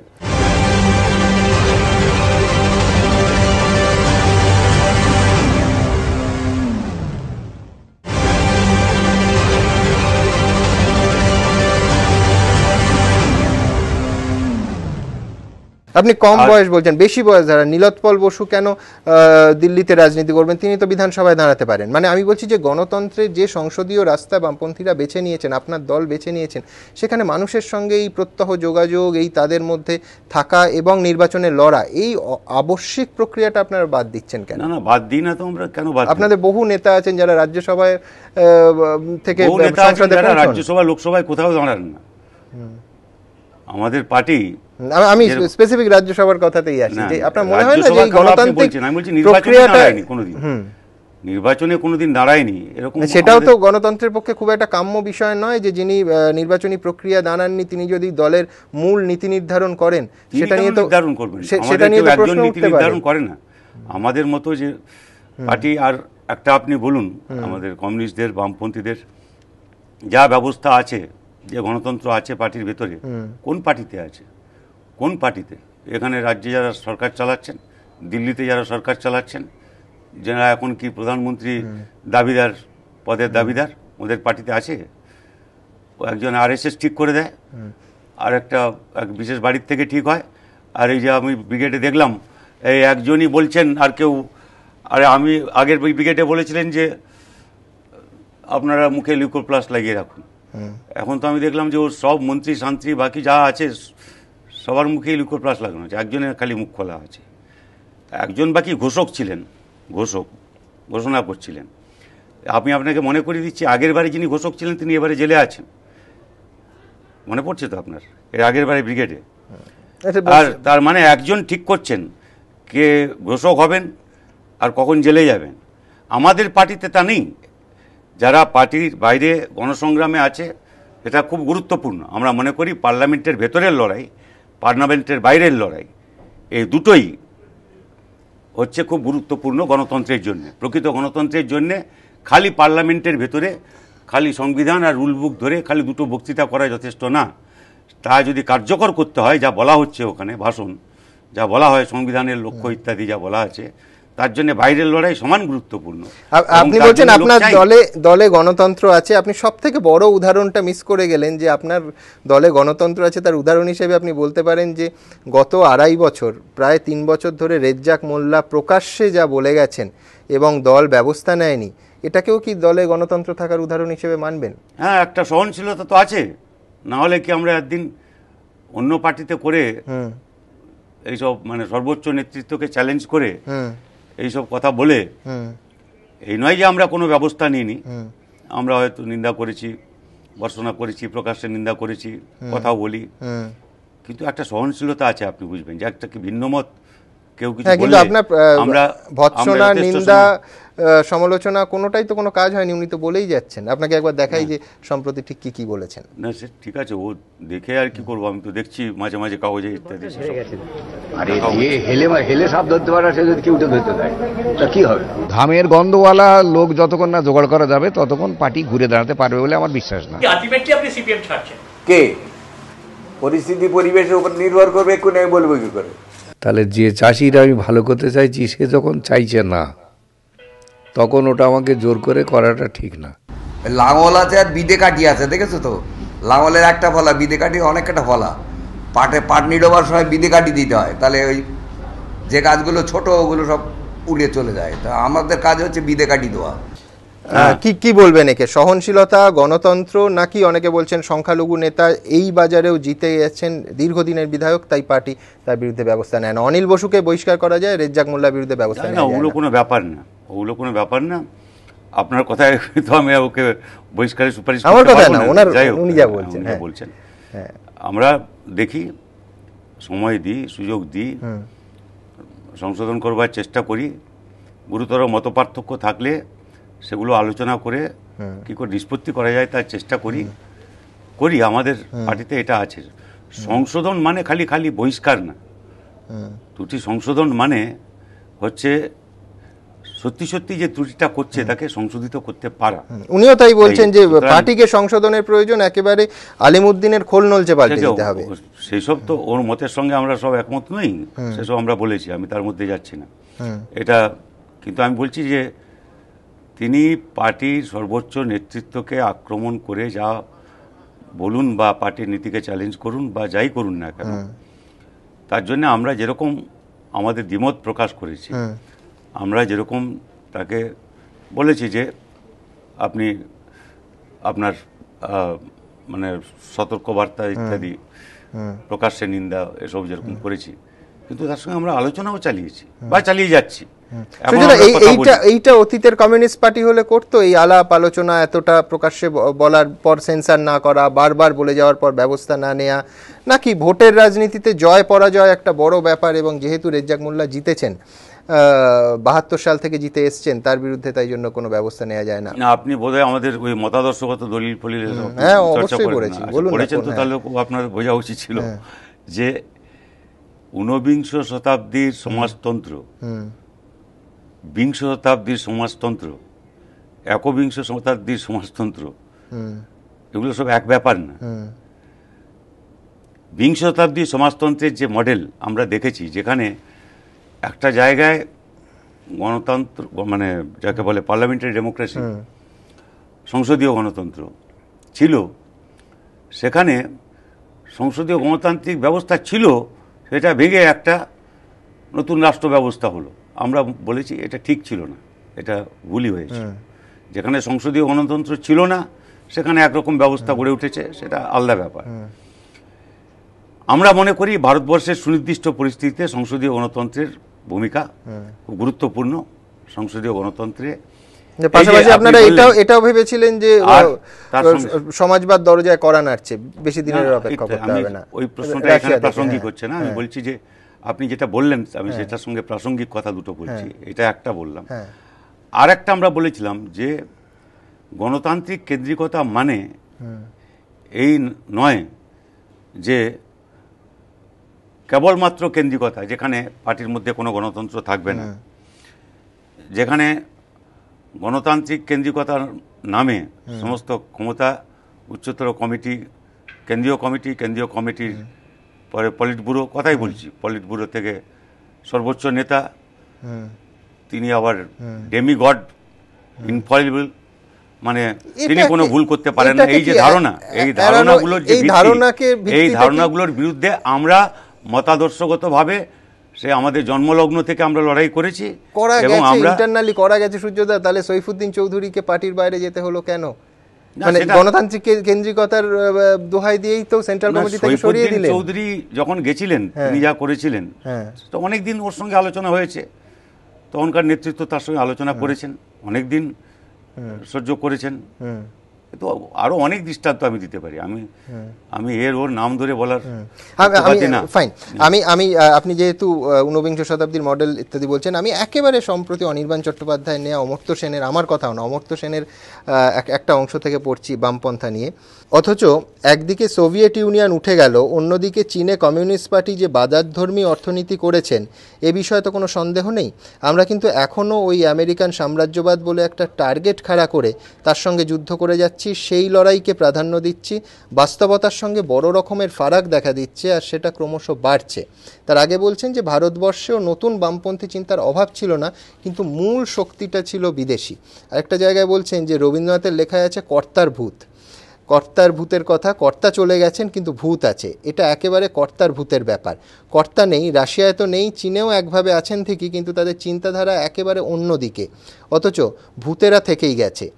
আপনি কম বয়স বলছেন, বেশি বয়স যারা, নীলোৎপল বসু কেন দিল্লিতে রাজনীতি করবেন? তিনি তো বিধানসভায় দাঁড়াতে পারেন। মানে আমি বলছি যে গণতন্ত্রের যে সংসদীয় রাস্তা বামপন্থীরা বেছে নিয়েছেন, আপনার দল বেছে নিয়েছেন, সেখানে মানুষের সঙ্গে এই প্রত্যহ যোগাযোগ, এই তাদের মধ্যে থাকা এবং নির্বাচনে লড়া, এই আবশ্যিক প্রক্রিয়াটা আপনারা বাদ দিচ্ছেন কেন? না বাদ দিই না তো আমরা, কেন বাদ? আপনাদের বহু নেতা আছেন যারা রাজ্যসভায় থেকে রাজ্যসভা লোকসভায় কোথাও দাঁড়ান না। আমাদের পার্টি, আমি স্পেসিফিক রাজ্যসভার কথাতেই আসি, যে আপনার মনে হয় না যে গণতান্ত্রিক প্রক্রিয়াটা কোনোদিন নির্বাচনে কোনোদিন দাঁড়ায়নি এরকম? সেটাও তো গণতন্ত্রের পক্ষে খুব একটা কাম্য বিষয় নয় যে যিনি নির্বাচনী প্রক্রিয়া দাঁড়াননি তিনি যদি দলের মূল নীতি নির্ধারণ করেন, সেটা নিয়ে তো নির্ধারণ করবেন, সেটা নিয়ে তো প্রশ্ন নীতি নির্ধারণ করে না আমাদের মতো যে পার্টি। আর একটা আপনি বলুন, আমাদের কমিউনিস্টদের, বামপন্থীদের যা ব্যবস্থা আছে, যে গণতন্ত্র আছে পার্টির ভেতরে, কোন পার্টিতে আছে? কোন পার্টিতে? এখানে রাজ্যে যারা সরকার চালাচ্ছেন, দিল্লিতে যারা সরকার চালাচ্ছেন, যারা এখন কি প্রধানমন্ত্রী দাবিদার, পদের দাবিদার, ওদের পার্টিতে আছে? একজন RSS ঠিক করে দেয়, আর এক বিশেষ বাড়ির থেকে ঠিক হয়। আর এই যে আমি ব্রিগেডে দেখলাম, এই একজনই বলছেন, আর কেউ, আরে আমি আগের ব্রিগেডে বলেছিলেন যে আপনারা মুখে লিউকোপ্লাস লাগিয়ে রাখুন। এখন তো আমি দেখলাম যে ওর সব মন্ত্রী শান্ত্রী বাকি যা আছে সবার মুখেই লিউকোপ্লাস লাগানো আছে, একজনের খালি মুখ খোলা আছে। একজন বাকি ঘোষক ছিলেন, ঘোষণা করছিলেন। আমি আপনাকে মনে করিয়ে দিচ্ছি, আগের বারে যিনি ঘোষক ছিলেন তিনি এবারে জেলে আছেন, মনে পড়ছে তো আপনার, এর আগের বারে ব্রিগেডে। আর তার মানে একজন ঠিক করছেন কে ঘোষক হবেন আর কখন জেলে যাবেন। আমাদের পার্টিতে তা নেই। যারা পার্টির বাইরে গণসংগ্রামে আছে, এটা খুব গুরুত্বপূর্ণ। আমরা মনে করি পার্লামেন্টের ভেতরের লড়াই, পার্লামেন্টের বাইরের লড়াই, এই দুটোই হচ্ছে খুব গুরুত্বপূর্ণ গণতন্ত্রের জন্য। প্রকৃত গণতন্ত্রের জন্য খালি পার্লামেন্টের ভেতরে খালি সংবিধান আর রুল বুক ধরে খালি দুটো বক্তৃতা করা যথেষ্ট না। তা যদি কার্যকর করতে হয়, যা বলা হচ্ছে ওখানে ভাষণ, যা বলা হয় সংবিধানের লক্ষ্য ইত্যাদি যা বলা আছে, তার জন্য বাইরের লড়াই সমান গুরুত্বপূর্ণ। আপনি বলছেন আপনার দলে গণতন্ত্র আছে, আপনি সব থেকে বড় উদাহরণটা মিস করে গেলেন। যে আপনার দলে গণতন্ত্র আছে তার উদাহরণ হিসেবে আপনি বলতে পারেন যে গত 2.5 বছর, প্রায় 3 বছর ধরে রেজ্জাক মোল্লা প্রকাশ্যে যা বলে গেছেন এবং দল ব্যবস্থা নেয়নি, এটাকেও কি দলে গণতন্ত্র থাকার উদাহরণ হিসেবে মানবেন? হ্যাঁ, একটা সহনশীলতা তো আছে, না হলে কি আমরা একদিন অন্য পার্টিতে করে এইসব মানে সর্বোচ্চ নেতৃত্বকে চ্যালেঞ্জ করে এইসব কথা বলে, এই নয় যে আমরা কোনো ব্যবস্থা নিইনি, আমরা হয়তো নিন্দা করেছি, ভর্ৎসনা করেছি, প্রকাশ্যে নিন্দা করেছি, কথাও বলি, কিন্তু একটা সহনশীলতা আছে। আপনি বুঝবেন যে একটা কি ভিন্নমত কেউ কিছু বললে আমরা ভর্ৎসনা, নিন্দা, সমালোচনা কোনোটাই তো কোনো কাজ হয়নি, উনি তো বলেই যাচ্ছেন। আপনাকে একবার দেখাই যে সম্প্রতি ঠিক কি বলেছেন। না সে ঠিক আছে, ও দেখে আর কি করবো, আমি তো দেখছি মাঝে মাঝে কাগজে ইত্যাদি। আরে হেলে সাপ ধরতে পারে, সে যদি কেউ ধরতে দেয় তা কি হবে? ধামের গন্ধওয়ালা লোক যতক্ষণ না জোগাড় করা যাবে ততক্ষণ পার্টি ঘুরে দাঁড়াতে পারবে বলে আমার বিশ্বাস না। আলটিমেটলি আপনি সিপিএম ছাড়ছেন কে? পরিস্থিতি পরিবেশের উপর নির্ভর করবে, কোন আমি বলবো কি করে? তাহলে যে চাষিরা আমি ভালো করতে চাইছি সে যখন চাইছে না, তখন ওটা আমাকে জোর করে করাটা ঠিক না। লাঙল আছে আর বিদে কাঠি আছে, দেখেছো তো? লাঙলের একটা ফলা, বিদে কাঠি অনেক একটা ফলা। পাট নিডোবার সময় বিদে কাটি দিতে হয়, তাহলে ওই যে গাছগুলো ছোট ওগুলো সব উড়ে চলে যায়। তা আমাদের কাজ হচ্ছে বিদে কাটি দেওয়া। কি বলবেন একে, সহনশীলতা, গণতন্ত্র, নাকি অনেকে বলছেন সংখ্যালঘু নেতা এই বাজারেও জিতে গেছেন, দীর্ঘদিনের বিধায়ক, তাই পার্টি তার বিরুদ্ধে ব্যবস্থা নেয় না? অনিল বসুকে বহিষ্কার করা যায়, রেজ্জাক মোল্লার বিরুদ্ধে ব্যবস্থা নেয় না? ওগুলো কোনো ব্যাপার না, ওগুলো কোনো ব্যাপার না। আপনার কথায় তো আমি ওকে বহিষ্কারের সুপারিশ, আমার কথা না, উনি যা বলছেন বলছেন। আমরা দেখি, সময় দিই, সুযোগ দিই, সংশোধন করবার চেষ্টা করি। গুরুতর মতপার্থক্য থাকলে সেগুলো আলোচনা করে কি করে নিষ্পত্তি করা যায় তার চেষ্টা করি। আমাদের পার্টিতে এটা আছে। সংশোধন মানে খালি বহিষ্কার না। ত্রুটি সংশোধন মানে হচ্ছে সত্যি যে ত্রুটিটা করছে তাকে সংশোধিত করতে পারা। উনিও তাই বলছেন যে পার্টিকে সংশোধনের প্রয়োজন, একেবারে আলিমুদ্দিনের খোল নলচে পাল্টে দিতে হবে। সেই সব তো ওর মতের সঙ্গে আমরা সব একমত নই, সেসব আমরা বলেছি, আমি তার মধ্যে যাচ্ছি না এটা। কিন্তু আমি বলছি যে তিনি পার্টির সর্বোচ্চ নেতৃত্বকে আক্রমণ করে যা বলুন বা পার্টির নীতিকে চ্যালেঞ্জ করুন বা যাই করুন না কেন, তার জন্য আমরা যেরকম আমাদের দ্বিমত প্রকাশ করেছি, আমরা যেরকম তাকে বলেছি যে আপনি আপনার মানে সতর্কবার্তা ইত্যাদি, প্রকাশ্যে নিন্দা, এসব যেরকম করেছি, কিন্তু তার সঙ্গে আমরা আলোচনাও চালিয়েছি বা চালিয়ে যাচ্ছি। এইটা অতীতের কমিউনিস্ট পার্টি হলে করতো, এই আলাপ আলোচনা, এতটা প্রকাশ্যে বলার পর সেন্সার না করা, বারবার বলে যাওয়ার পর ব্যবস্থা না নেওয়া, নাকি ভোটের রাজনীতিতে জয় পরাজয় একটা বড় ব্যাপার, এবং যেহেতু রেজ্জাক মোল্লা জিতেছেন, ৭২ সাল থেকে জিতে এসছেন, তার বিরুদ্ধে তাই জন্য কোনো ব্যবস্থা নেওয়া যায় না? আপনি বোধহয় আমাদের ওই মতাদর্শগত দলিল ফলিল বলেছেন তো, তাহলে আপনার বোঝা উচিত ছিল যে ১৯বিংশ শতাব্দীর সমাজতন্ত্র, বিংশ শতাব্দীর সমাজতন্ত্র, একবিংশ শতাব্দীর সমাজতন্ত্র, এগুলো সব এক ব্যাপার না। বিংশ শতাব্দীর সমাজতন্ত্রের যে মডেল আমরা দেখেছি, যেখানে একটা জায়গায় গণতন্ত্র মানে যাকে বলে পার্লামেন্টারি ডেমোক্রেসি, সংসদীয় গণতন্ত্র ছিল, সেখানে সংসদীয় গণতান্ত্রিক ব্যবস্থা ছিল, সেটা ভেঙে একটা নতুন রাষ্ট্র ব্যবস্থা হলো। আমরা বলেছি এটা ঠিক ছিল না, এটা ভুলই হয়েছে। যেখানে সংসদীয় গণতন্ত্র ছিল না সেখানে একরকম ব্যবস্থা গড়ে উঠেছে, সেটা আলাদা ব্যাপার। আমরা মনে করি ভারতবর্ষের সুনির্দিষ্ট পরিস্থিতিতে সংসদীয় গণতন্ত্রের ভূমিকা খুব গুরুত্বপূর্ণ। সংসদীয় গণতন্ত্রে পাশাপাশি আপনারা এটাও ভেবেছিলেন যে সমাজবাদ দরজায় করা নাড়ছে, বেশি দিনের অপেক্ষা করতে হবে না। ওই প্রশ্নটা এখানে প্রাসঙ্গিক হচ্ছে না। আমি বলছি যে আপনি যেটা বললেন, আমি সেটার সঙ্গে প্রাসঙ্গিক কথা দুটো বলছি। এটা একটা বললাম, আর একটা আমরা বলেছিলাম যে গণতান্ত্রিক কেন্দ্রিকতা মানে এই নয় যে কেবলমাত্র কেন্দ্রিকতা, যেখানে পার্টির মধ্যে কোনো গণতন্ত্র থাকবে না, যেখানে গণতান্ত্রিক কেন্দ্রিকতার নামে সমস্ত ক্ষমতা উচ্চতর কমিটি, কেন্দ্রীয় কমিটির পরে পলিট ব্যুরো, কথাই বলছি, পলিট ব্যুরো থেকে সর্বোচ্চ নেতা, তিনি আবার ডেমিগড, ইনফলিবল, মানে তিনি কোনো ভুল করতে পারেন না। এই যে ধারণা, এই ধারণাগুলোর বিরুদ্ধে আমরা মতাদর্শগতভাবে সে আমাদের জন্মলগ্ন থেকে আমরা লড়াই করেছি, এবং আমরা ইন্টারনালি করা গেছে। সূর্যদা, তাহলে সৈফুদ্দিন চৌধুরীকে পার্টির বাইরে যেতে হলো কেন? মানে গণতান্ত্রিক কেন্দ্রিকতার দোহাই দিয়েই তো সেন্ট্রাল কমিটি থেকে সরিয়ে দিলেন। চৌধুরী যখন গেছিলেন, তিনি যা করেছিলেন, তো অনেকদিন ওর সঙ্গে আলোচনা হয়েছে, তখনকার নেতৃত্ব তার সঙ্গে আলোচনা করেছেন, অনেকদিন সহ্য করেছেন। তো আরো অনেক দৃষ্টান্ত আমি দিতে পারি, আমি ওর নাম ধরে বলার ফাইন। আমি আপনি যেহেতু ঊনবিংশ শতাব্দীর মডেল ইত্যাদি বলছেন, আমি একেবারে সম্প্রতি অনির্বাণ চট্টোপাধ্যায় নেওয়া অমর্ত্য সেনের, আমার কথাও না, অমর্ত্য সেনের একটা অংশ থেকে পড়ছি বামপন্থা নিয়ে। অথচ একদিকে সোভিয়েত ইউনিয়ন উঠে গেল, অন্যদিকে চীনে কমিউনিস্ট পার্টি যে বাজারধর্মী অর্থনীতি করেছেন, এ বিষয়ে তো কোনো সন্দেহ নেই। আমরা কিন্তু এখনও ওই আমেরিকান সাম্রাজ্যবাদ বলে একটা টার্গেট খাড়া করে তার সঙ্গে যুদ্ধ করে যাচ্ছি, সেই লড়াইকে প্রাধান্য দিচ্ছি। বাস্তবতার সঙ্গে বড় রকমের ফারাক দেখা দিচ্ছে, আর সেটা ক্রমশ বাড়ছে। তার আগে বলছেন যে ভারতবর্ষেও নতুন বামপন্থী চিন্তার অভাব ছিল না, কিন্তু মূল শক্তিটা ছিল বিদেশি। আরেকটা জায়গায় বলছেন যে রবীন্দ্রনাথের লেখায় আছে কর্তার ভূত। কর্তার ভূতের কথা, কর্তা চলে গেছেন কিন্তু ভূত আছে, এটা একেবারে কর্তার ভূতের ব্যাপার। কর্তা নেই, রাশিয়ায় তো নেই, চীনেও একভাবে আছেন ঠিকই, কিন্তু তাদের চিন্তাধারা একেবারে অন্যদিকে, অথচ ভূতেরা থেকেই গেছে।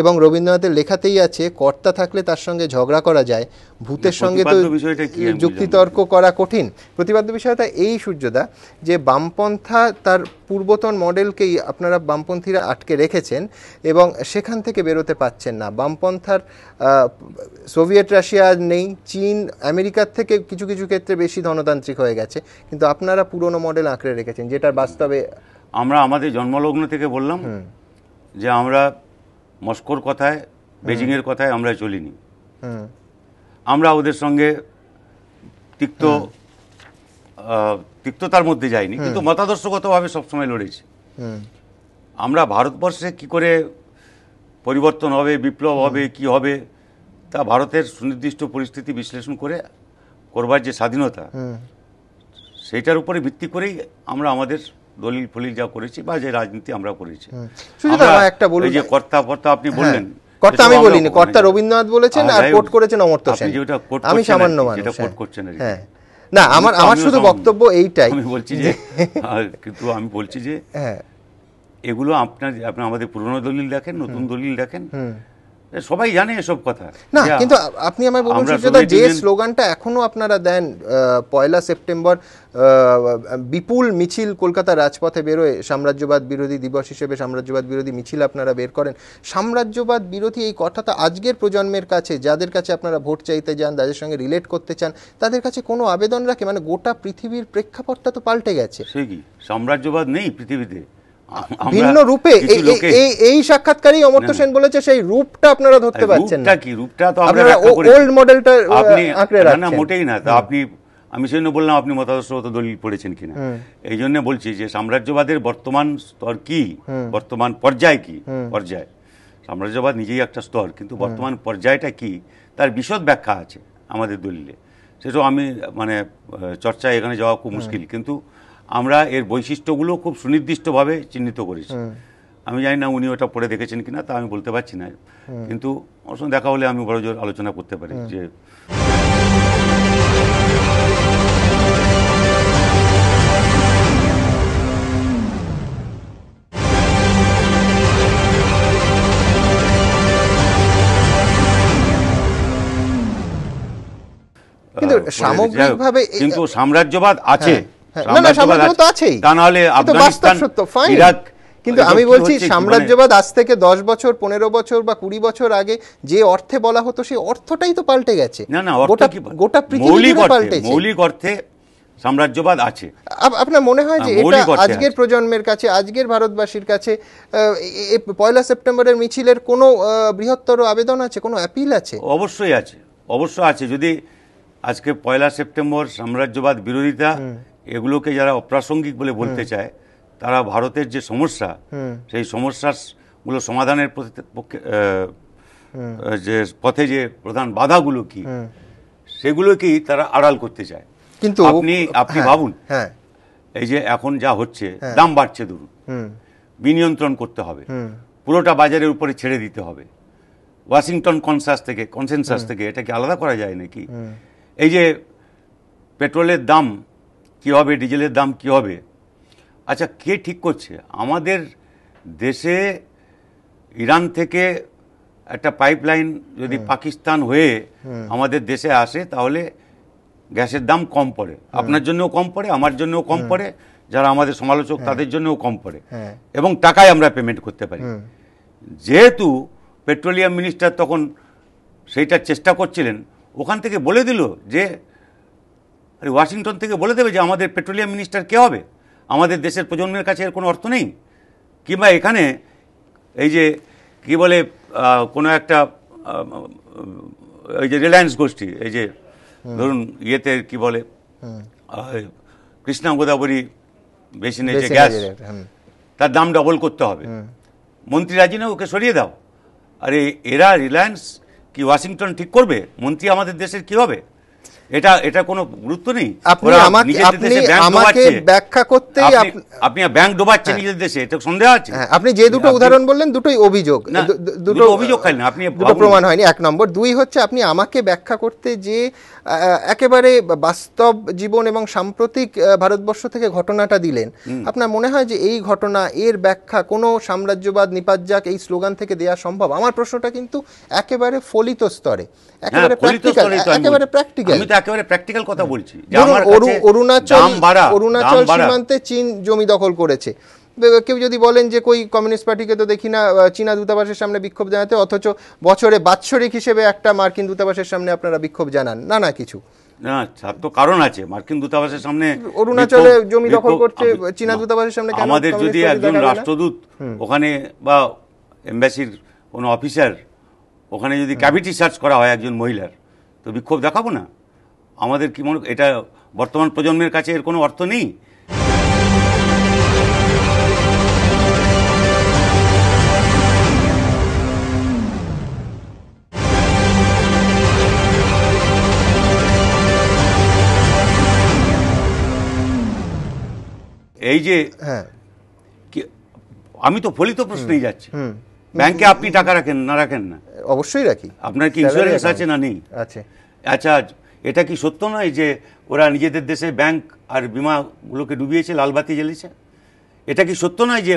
এবং রবীন্দ্রনাথের লেখাতেই আছে, কর্তা থাকলে তার সঙ্গে ঝগড়া করা যায়, ভূতের সঙ্গে তো যুক্তিতর্ক করা কঠিন। প্রতিপাদ্য বিষয়টা এই, সূর্যদা, যে বামপন্থা তার পূর্বতন মডেলকেই আপনারা বামপন্থীরা আটকে রেখেছেন এবং সেখান থেকে বেরোতে পারছেন না। বামপন্থার সোভিয়েত রাশিয়া নেই, চীন আমেরিকার থেকে কিছু কিছু ক্ষেত্রে বেশি ধনতান্ত্রিক হয়ে গেছে, কিন্তু আপনারা পুরনো মডেল আঁকড়ে রেখেছেন, যেটা বাস্তবে আমরা আমাদের জন্মলগ্ন থেকে বললাম যে আমরা মস্কোর কথায়, বেজিংয়ের কথায় আমরা চলিনি। আমরা ওদের সঙ্গে তিক্ততার মধ্যে যাইনি, কিন্তু মতাদর্শগতভাবে সবসময় লড়েছি। আমরা ভারতবর্ষে কি করে পরিবর্তন হবে, বিপ্লব হবে, কি হবে, তা ভারতের সুনির্দিষ্ট পরিস্থিতি বিশ্লেষণ করে করবার যে স্বাধীনতা, সেইটার উপরে ভিত্তি করেই আমরা আমাদের দলিল ফলিল যা করেছি বা যে রাজনীতি আমরা করেছি। এই যে কর্তা আপনি বললেন, কর্তা আমি বলিনি, কর্তা রবীন্দ্রনাথ বলেছেন আর কোট করেছেন অমর্ত্য সেন, আমি সামান্য মানুষ কোট করছেন। না, আমার শুধু বক্তব্য এইটাই, আমি বলছি যে কিন্তু আমি বলছি যে এগুলো আপনার আমাদের পুরনো দলিল দেখেন, নতুন দলিল দেখেন, সবাই জানে এসব কথা না। কিন্তু আপনি আমার বলুন সূর্যদা, যে স্লোগানটা এখনো আপনারা দেন, 1 সেপ্টেম্বর বিপুল মিছিল কলকাতা রাজপথে বেরোয়, সাম্রাজ্যবাদ বিরোধী দিবস হিসেবে সাম্রাজ্যবাদ বিরোধী মিছিল আপনারা বের করেন, সাম্রাজ্যবাদ বিরোধী এই কথাটা আজকের প্রজন্মের কাছে, যাদের কাছে আপনারা ভোট চাইতে যান, তাদের সঙ্গে রিলেট করতে চান, তাদের কাছে কোনো আবেদন রাখে? মানে গোটা পৃথিবীর প্রেক্ষাপটটা তো পাল্টে গেছে। সে কি সাম্রাজ্যবাদ নেই পৃথিবীতে, ভিন্ন রূপে। এই সাক্ষাৎকারেই অমর্ত্য সেন বলেছে, সেই রূপটা আপনারা ধরতে পারছেন না। রূপটা তো আমরা ওল্ড মডেলটা আঁকড়ে রাখছেন। না, মোটেই না। তা আমি সেজন্য বললাম আপনি মতাদর্শগত দলিল পড়েছেন কিনা, এই জন্য বলছি যে সাম্রাজ্যবাদের বর্তমান স্তর কি, বর্তমান পর্যায় কি, পর্যায়, সাম্রাজ্যবাদ নিজেই একটা স্তর, কিন্তু বর্তমান পর্যায়টা কি তার বিশদ ব্যাখ্যা আছে আমাদের দলিলে। সেটাও আমি চর্চায় এখানে যাওয়া খুব মুশকিল, কিন্তু আমরা এর বৈশিষ্ট্যগুলো খুব সুনির্দিষ্টভাবে চিহ্নিত করেছি। আমি জানি না উনি ওটা পড়ে দেখেছেন কিনা, তা আমি বলতে পারছি না, কিন্তু ওর সঙ্গে দেখা হলে আমি বড় জোর আলোচনা করতে পারি যে কিন্তু সামগ্রিকভাবে কিন্তু সাম্রাজ্যবাদ আছে, তা নাহলে আফগানিস্তান, ইরাক। কিন্তু আমি বলছি সাম্রাজ্যবাদ আজ থেকে 10 বছর, 15 বছর বা 20 বছর আগে যে অর্থে বলা হতো, সেই অর্থটাই তো পাল্টে গেছে। না, গোটা পৃথিবী পাল্টেছে। মৌলিক অর্থে সাম্রাজ্যবাদ আছে। আপনার মনে হয় যে এটা আজকের প্রজন্মের কাছে, আজকের ভারতবাসীর কাছে 1 সেপ্টেম্বরের মিছিলের কোনো বৃহত্তর আবেদন আছে, কোনো অ্যাপিল আছে? অবশ্যই আছে, অবশ্যই আছে। যদি আজকে 1 সেপ্টেম্বর সাম্রাজ্যবাদ বিরোধিতা এগুলোকে যারা অপ্রাসঙ্গিক বলে বলতে চায়, তারা ভারতের যে সমস্যা, সেই সমস্যাগুলো সমাধানের যে পথে যে প্রধান বাধাগুলো কি, সেগুলোকেই তারা আড়াল করতে চায়। কিন্তু আপনি ভাবুন, এই যে এখন যা হচ্ছে, দাম বাড়ছে, ধরুন বিনিয়ন্ত্রণ করতে হবে, পুরোটা বাজারের উপরে ছেড়ে দিতে হবে, ওয়াশিংটন কনসেনসাস থেকে এটাকে আলাদা করা যায় নাকি? এই যে পেট্রোলের দাম কি হবে, ডিজেলের দাম কি হবে, আচ্ছা কে ঠিক করছে? আমাদের দেশে ইরান থেকে একটা পাইপলাইন যদি পাকিস্তান হয়ে আমাদের দেশে আসে, তাহলে গ্যাসের দাম কম পড়ে, আপনার জন্যও কম পড়ে, আমার জন্যও কম পড়ে, যারা আমাদের সমালোচক তাদের জন্যও কম পড়ে, এবং টাকায় আমরা পেমেন্ট করতে পারি। যেহেতু পেট্রোলিয়াম মিনিস্টার তখন সেইটার চেষ্টা করছিলেন, ওখান থেকে বলে দিল যে ওয়াশিংটন থেকে বলে দেবে যে আমাদের পেট্রোলিয়াম মিনিস্টার কে হবে, আমাদের দেশের প্রজন্মের কাছে এর কোনো অর্থ নেই। কিংবা এখানে এই যে কি বলে কোনো একটা এই যে রিলায়েন্স গোষ্ঠী, এই যে ধরুন ইয়েতে কি বলে কৃষ্ণা গোদাবরী বেসিনে যে গ্যাস, তার দাম ডবল করতে হবে, মন্ত্রী রাজি না, ওকে সরিয়ে দাও। আরে এরা রিলায়েন্স কি ওয়াশিংটন ঠিক করবে মন্ত্রী আমাদের দেশের কি হবে? এটা কোনো গুরুত্ব নেই। আপনি আমাকে ব্যাখ্যা করতেই আপনি ব্যাংক ডোবাচ্ছেন নিজের দেশে, এটা সন্দেহ আছে? আপনি যে দুটো উদাহরণ বললেন দুটোই অভিযোগ, দুটো অভিযোগ খাই না, আপনি দুটো প্রমাণ হয়নি, 1 নম্বর। 2 হচ্ছে আপনি আমাকে ব্যাখ্যা করতে যে একেবারে বাস্তব জীবন এবং সাম্প্রতিক ভারতবর্ষ থেকে ঘটনাটা দিলেন, আপনার মনে হয় যে এই ঘটনা, এর ব্যাখ্যা কোনো সাম্রাজ্যবাদ নিপাত যাক এই স্লোগান থেকে দেওয়া সম্ভব? আমার প্রশ্নটা কিন্তু একেবারে ফলিত স্তরে, একেবারে প্র্যাকটিক্যাল, একেবারে প্র্যাকটিক্যাল। আমি তো একেবারে প্র্যাকটিক্যাল কথা বলছি। অরুণাচল সীমান্তে চীন জমি দখল করেছে, কেউ যদি বলেন যে কই কমিউনিস্ট পার্টিকে তো দেখি না চীনা দূতাবাসের সামনে বিক্ষোভ জানাতে, অথচ বছরে বাৎসরিক হিসেবে একটা মার্কিন দূতাবাসের সামনে আপনারা বিক্ষোভ জানান, না কিছু না, তার তো কারণ আছে। মার্কিন দূতাবাসের সামনে অরুণাচলে জমি দখল করছে, চীনা দূতাবাসের সামনে কেন? আমাদের যদি একজন রাষ্ট্রদূত ওখানে বা এমবাসির কোনো অফিসার ওখানে যদি ক্যাভিটি সার্চ করা হয় একজন মহিলার, তো বিক্ষোভ দেখাবো না? আমাদের কি মনে, এটা বর্তমান প্রজন্মের কাছে এর কোনো অর্থ নেই? এই যে আমি তো ফলিত প্রশ্নেই যাচ্ছি, ব্যাংকে আপনি টাকা রাখেন না রাখেন না? অবশ্যই রাখি। আপনার কি ইন্স্যুরেন্স আছে না নেই? আচ্ছা, এটা কি সত্য নয় যে ওরা নিজেদের দেশে ব্যাংক আর বিমাগুলোকে ডুবিয়েছে, লালবাতি জ্বেলেছে? এটা কি সত্য নয় যে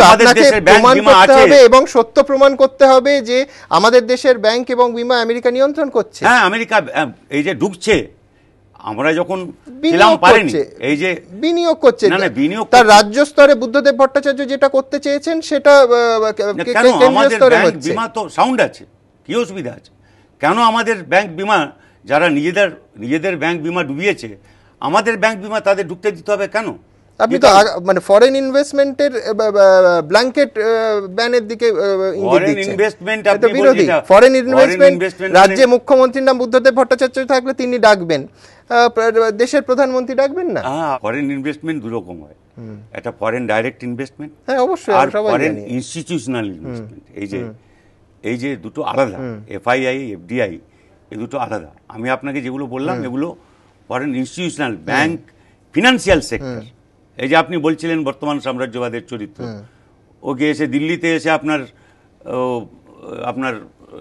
আমাদের দেশের ব্যাংক বিমা আছে? এবং সত্য প্রমাণ করতে হবে যে আমাদের দেশের ব্যাংক এবং বিমা আমেরিকা নিয়ন্ত্রণ করছে। হ্যাঁ, আমেরিকা এই যে ঢুকছে, আমরা যখন ছিলাম পারেনি, এই যে বিনিয়োগ করছে, না বিনিয়োগ তার রাজ্য স্তরে বুদ্ধদেব ভট্টাচার্য যেটা করতে চেয়েছেন সেটা কেন? আমাদের ব্যাংক বিমা তো সাউন্ড আছে, কি অসুবিধা আছে? কেন আমাদের ব্যাংক বিমা, যারা নিজেদের ব্যাংক বিমা ডুবিয়েছে, আমাদের ব্যাংক বিমা তাদের ঢুকতে দিতে হবে কেন? আপনি তো মানে ফরেন ইনভেস্টমেন্টের ব্ল্যাঙ্কেট ব্যানের দিকে বিরোধী। ফরেন ইনভেস্টমেন্ট রাজ্যে মুখ্যমন্ত্রীর নাম বুদ্ধদেব ভট্টাচার্য থাকলে তিনি ডাকবেন, দেশের প্রধানমন্ত্রী ডাকবেন না? ফরেন ইনভেস্টমেন্ট দুরকম হয়, একটা ফরেন ডাইরেক্ট ইনভেস্টমেন্ট, হ্যাঁ অবশ্যই, আর ফরেন ইনস্টিটিউশনাল ইনভেস্টমেন্ট। এই যে দুটো আলাদা, এফআইআই এফডিআই, এই দুটো আলাদা। আমি আপনাকে যেগুলো বললাম এগুলো foreign institutional, bank, financial sector. এই যে আপনি বলছিলেন বর্তমান সাম্রাজ্যবাদের চরিত্র, ও গিয়েছে দিল্লিতে এসে আপনার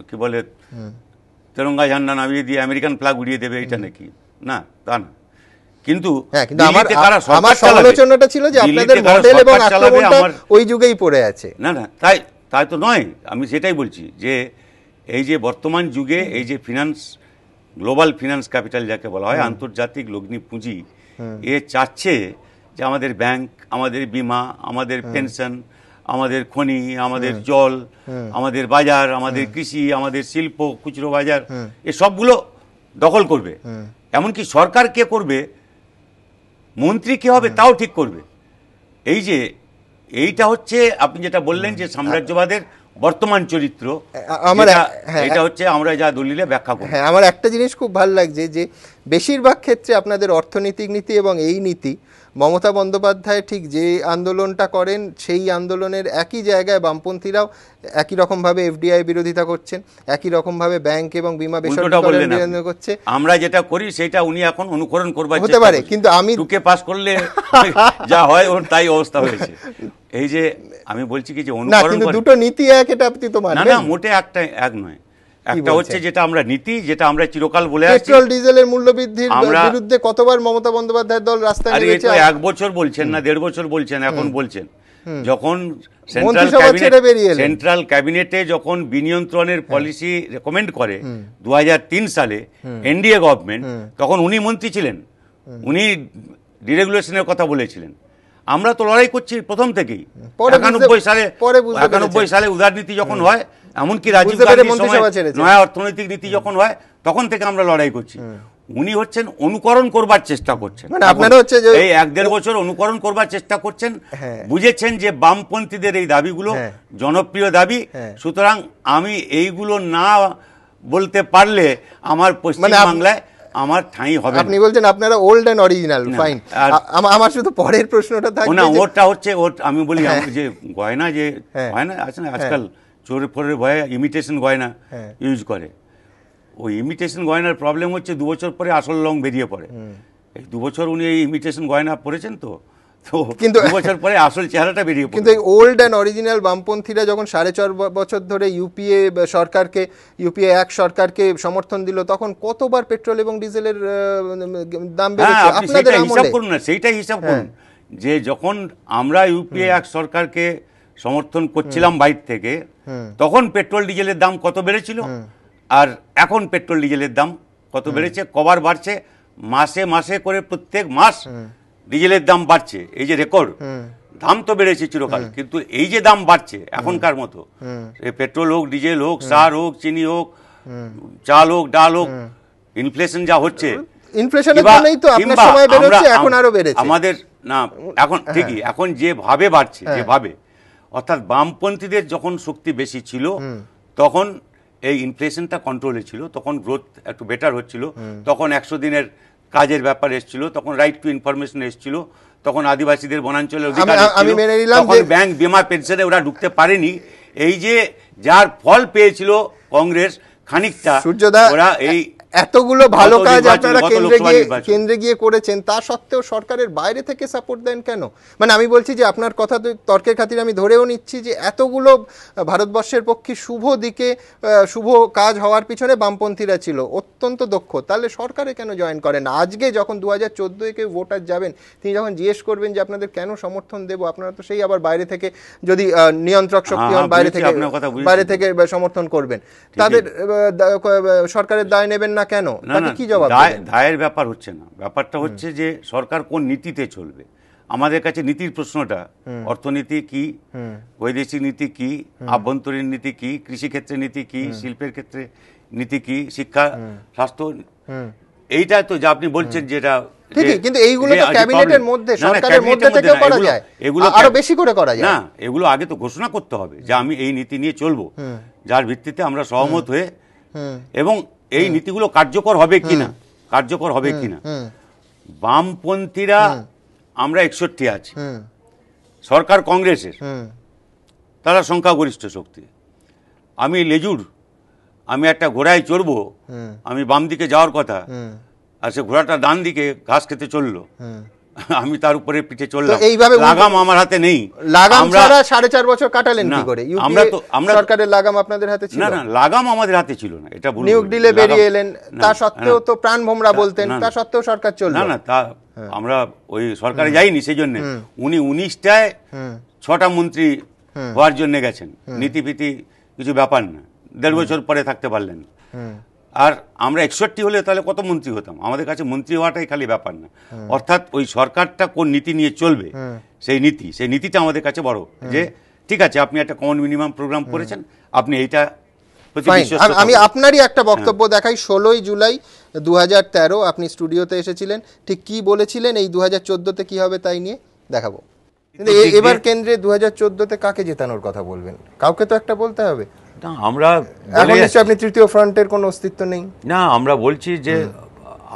কি বলে তেরঙ্গা ঝান্ডা নামিয়ে দিয়ে আমেরিকান ফ্ল্যাগ উড়িয়ে দেবে, এটা নাকি? না, তা না। কিন্তু আমার সমালোচনাটা ছিল যে আপনাদের মডেল এবং আক্রমণটা ওই যুগেই পড়ে আছে। না, তাই তো নয়, আমি সেটাই বলছি যে এই যে বর্তমান যুগে এই যে ফিনান্স, গ্লোবাল ফিনান্স ক্যাপিটাল যাকে বলা হয়, আন্তর্জাতিক লগ্নি পুঁজি, এ চাচ্ছে যে আমাদের ব্যাংক, আমাদের বিমা, আমাদের পেনশন, আমাদের খনি, আমাদের জল, আমাদের বাজার, আমাদের কৃষি, আমাদের শিল্প, খুচরো বাজার, এ সবগুলো দখল করবে। এমনকি সরকার কে করবে, মন্ত্রী কে হবে তাও ঠিক করবে। এইটা হচ্ছে আপনি যেটা বললেন যে সাম্রাজ্যবাদের বর্তমান চরিত্র, এটা হচ্ছে আমরা যা দলিলে ব্যাখ্যা করি। হ্যাঁ, আমার একটা জিনিস খুব ভালো লাগছে যে বেশিরভাগ ক্ষেত্রে আপনাদের অর্থনৈতিক নীতি এবং এই নীতি, মমতা বন্দ্যোপাধ্যায় ঠিক যে আন্দোলনটা করেন সেই আন্দোলনের একই জায়গায় বামপন্থীরাও একই রকমভাবে এফডিআই বিরোধিতা করছেন, একই রকমভাবে ব্যাংক এবং বিমা বেসরকারীকরণ বিরোধিতা করছে। আমরা যেটা করি সেটা উনি এখন অনুকরণ করবার হতে পারে, কিন্তু আমি টুকে পাস করলে যা হয় ওর তাই অবস্থা হয়েছে। এই যে আমি বলছি কি যে অনুকরণ, কিন্তু দুটো নীতি এক, এটা আপনি তো মানবেন না? মোটে এক নয়। একটা হচ্ছে যেটা আমরা নীতি, যেটা আমরা চিরকাল বলে আসছি, পেট্রোল ডিজেলের মূল্য বৃদ্ধির বিরুদ্ধে কতবার মমতা বন্দ্যোপাধ্যায়ের দল রাস্তায় নেমেছে। 1 বছর বলছেন না, 1.5 বছর বলছেন, এখন বলছেন। যখন সেন্ট্রাল ক্যাবিনেটে যখন বিনিয়ন্ত্রণের পলিসি রেকমেন্ড করে 2003 সালে এনডিএ গভর্নমেন্ট, তখন উনি মন্ত্রী ছিলেন, উনি ডিরেগুলেশনের কথা বলেছিলেন। আমরা তো লড়াই করছি প্রথম থেকেই। 91 সালে উদারনীতি যখন হয়, এমনকি রাজীব গান্ধীর সময় নয়া অর্থনৈতিক নীতি যখন হয়, তখন থেকে আমরা লড়াই করছি। উনি হচ্ছেন অনুকরণ করবার চেষ্টা করছেন, এই 1-1.5 বছর অনুকরণ করবার চেষ্টা করছেন। বুঝেছেন যে বামপন্থীদের এই দাবিগুলো জনপ্রিয় দাবি, সুতরাং আমি এইগুলো না বলতে পারলে আমার পশ্চিমবাংলায় আমার ঠাঁই হবে। আপনি বলছেন আপনারা ওল্ড এন্ড অরিজিনাল, ফাইন। আমার শুধু পরের প্রশ্নটা থাকবে না, ওটা হচ্ছে আমি বলি যে গয়না যে হয় না আছে না আজকাল, চোরের ফোরের ভয়ে ইমিটেশন গয়না ইউজ করে, ওই ইমিটেশন গয়নার প্রবলেম হচ্ছে 2 বছর পরে আসল রং বেরিয়ে পড়ে। এই 2 বছর উনি এই ইমিটেশন গয়না পরেছেন, তো কিন্তু 2 বছর পরে আসল চেহারাটা বেরিয়ে পড়ে। কিন্তু এই ওল্ড অ্যান্ড অরিজিনাল বামপন্থীরা যখন 4.5 বছর ধরে ইউপিএ সরকারকে, ইউপিএ 1 সরকারকে সমর্থন দিল, তখন কতবার পেট্রোল এবং ডিজেলের দাম বেড়েছে আপনাদের আমলে? হিসাব করুন না, সেইটাই হিসাব করুন যে যখন আমরা ইউপিএ 1 সরকারকে সমর্থন করছিলাম বাইরে থেকে, তখন পেট্রোল ডিজেলের দাম কত বেড়েছিল, আর এখন পেট্রোল ডিজেলের দাম কত বেড়েছে, কবার বাড়ছে, মাসে মাসে করে প্রত্যেক মাস ডিজেলের দাম বাড়ছে। এই যে রেকর্ড দাম তো বেড়েছে চিরকাল, কিন্তু এই যে দাম বাড়ছে এখনকার মতো, পেট্রোল হোক, ডিজেল হোক, সার হোক, চিনি হোক, চাল হোক, ডাল হোক, ইনফ্লেশন যা হচ্ছে, ইনফ্লেশনের জন্যই তো আপনার সময় বেড়েছে, এখন আরো বেড়েছে আমাদের না। এখন ঠিকই, এখন যেভাবে বাড়ছে, যেভাবে, অর্থাৎ বামপন্থীদের যখন শক্তি বেশি ছিল তখন এই ইনফ্লেশনটা কন্ট্রোলে ছিল, তখন গ্রোথ একটু বেটার হচ্ছিল, তখন 100 দিনের কাজের ব্যাপার এসেছিল, তখন রাইট টু ইনফরমেশন এসেছিল, তখন আদিবাসীদের বনাঞ্চলের অধিকার এসেছিল, তখন ব্যাংক, বিমা, পেনশনে ওরা ঢুকতে পারেনি। এই যে যার ফল পেয়েছিল কংগ্রেস খানিকটা, ওরা এই এতগুলো ভালো কাজ আপনারা কেন্দ্রে গিয়ে করেছেন, তা সত্ত্বেও সরকারের বাইরে থেকে সাপোর্ট দেন কেন? মানে আমি বলছি যে আপনার কথা তো তর্কের খাতিরে আমি ধরেও নিচ্ছি যে এতগুলো ভারতবর্ষের পক্ষে শুভ দিকে, শুভ কাজ হওয়ার পিছনে বামপন্থীরা ছিল অত্যন্ত দক্ষ, তাহলে সরকারে কেন জয়েন করেন? আজকে যখন 2014-এ কেউ ভোটার যাবেন, তিনি যখন জিজ্ঞেস করবেন যে আপনাদের কেন সমর্থন দেব, আপনারা তো সেই আবার বাইরে থেকে, যদি নিয়ন্ত্রক শক্তি হন, বাইরে থেকে সমর্থন করবেন, তাদের সরকারের দায় নেবেন না কেন? তাকে কি জবাব? দায়ের ব্যাপার হচ্ছে না, ব্যাপারটা হচ্ছে যে সরকার কোন নীতিতে চলবে। আমাদের কাছে নীতির প্রশ্নটা, অর্থনীতি কি, বৈদেশিক নীতি কি, আভ্যন্তরীণ নীতি কি, কৃষিক্ষেত্রে নীতি কি, শিল্পের ক্ষেত্রে নীতি কি, শিক্ষা, স্বাস্থ্য, এইটা তো যা আপনি বলছেন, যেটা ঠিকই, কিন্তু এইগুলো তো ক্যাবিনেটের মধ্যে, সরকারের মধ্যে থেকেও করা যায়, এগুলো আরো বেশি করে করা যায় না। এগুলো আগে তো ঘোষণা করতে হবে যে আমি এই নীতি নিয়ে চলবো, যার ভিত্তিতে আমরা সহমত হয়ে, এবং এই নীতিগুলো কার্যকর হবে কিনা, বামপন্থীরা আমরা 61 আছি, সরকার কংগ্রেসের, তারা সংখ্যাগরিষ্ঠ শক্তি। আমি লেজুর, আমি একটা ঘোড়ায় চড়বো, আমি বাম দিকে যাওয়ার কথা, আর সে ঘোড়াটা ডান দিকে ঘাস খেতে চললো, আমি তার উপরে পিঠে চললাম, এইভাবে লাগাম আমার হাতে নেই। লাগাম ছাড়া 4.5 বছর কাটালেন কি করে? আমরা সরকারের লাগাম আপনাদের হাতে ছিল না, লাগাম আমাদের হাতে ছিল না, এটা নিউ ডিলে বেরিয়ে এলেন, তা সত্ত্বেও তো প্রাণ ভোমরা বলতেন, তা সত্ত্বেও সরকার চলল না। তা আমরা ওই সরকারে যাইনি, সেই জন্য উনি 19টায় 6টা মন্ত্রী হওয়ার জন্য গেছেন, নীতিভীতি কিছু ব্যাপার না, 1.5 বছর পরে থাকতে পারলেন। আর আমরা 61 হলে তাহলে কত মন্ত্রী হতাম? আমাদের কাছে মন্ত্রী হওয়াটাই খালি ব্যাপার না, অর্থাৎ ওই সরকারটা কোন নীতি নিয়ে চলবে, সেই নীতিটা আমাদের কাছে বড়। যে ঠিক আছে, আপনি একটা কমন মিনিমাম প্রোগ্রাম করেছেন, আপনি এইটা। আমি আপনারই একটা বক্তব্য দেখাই। 16ই জুলাই 2013 আপনি স্টুডিওতে এসেছিলেন, ঠিক কি বলেছিলেন এই 2014-তে কি হবে তাই নিয়ে দেখাবো। কিন্তু এবার কেন্দ্রে 2014-তে কাকে জেতানোর কথা বলবেন? কাউকে তো একটা বলতে হবে। আমরা এখন নিশ্চয়ই আপনি তৃতীয় ফ্রন্টের কোনো অস্তিত্ব নেই। না, আমরা বলছি যে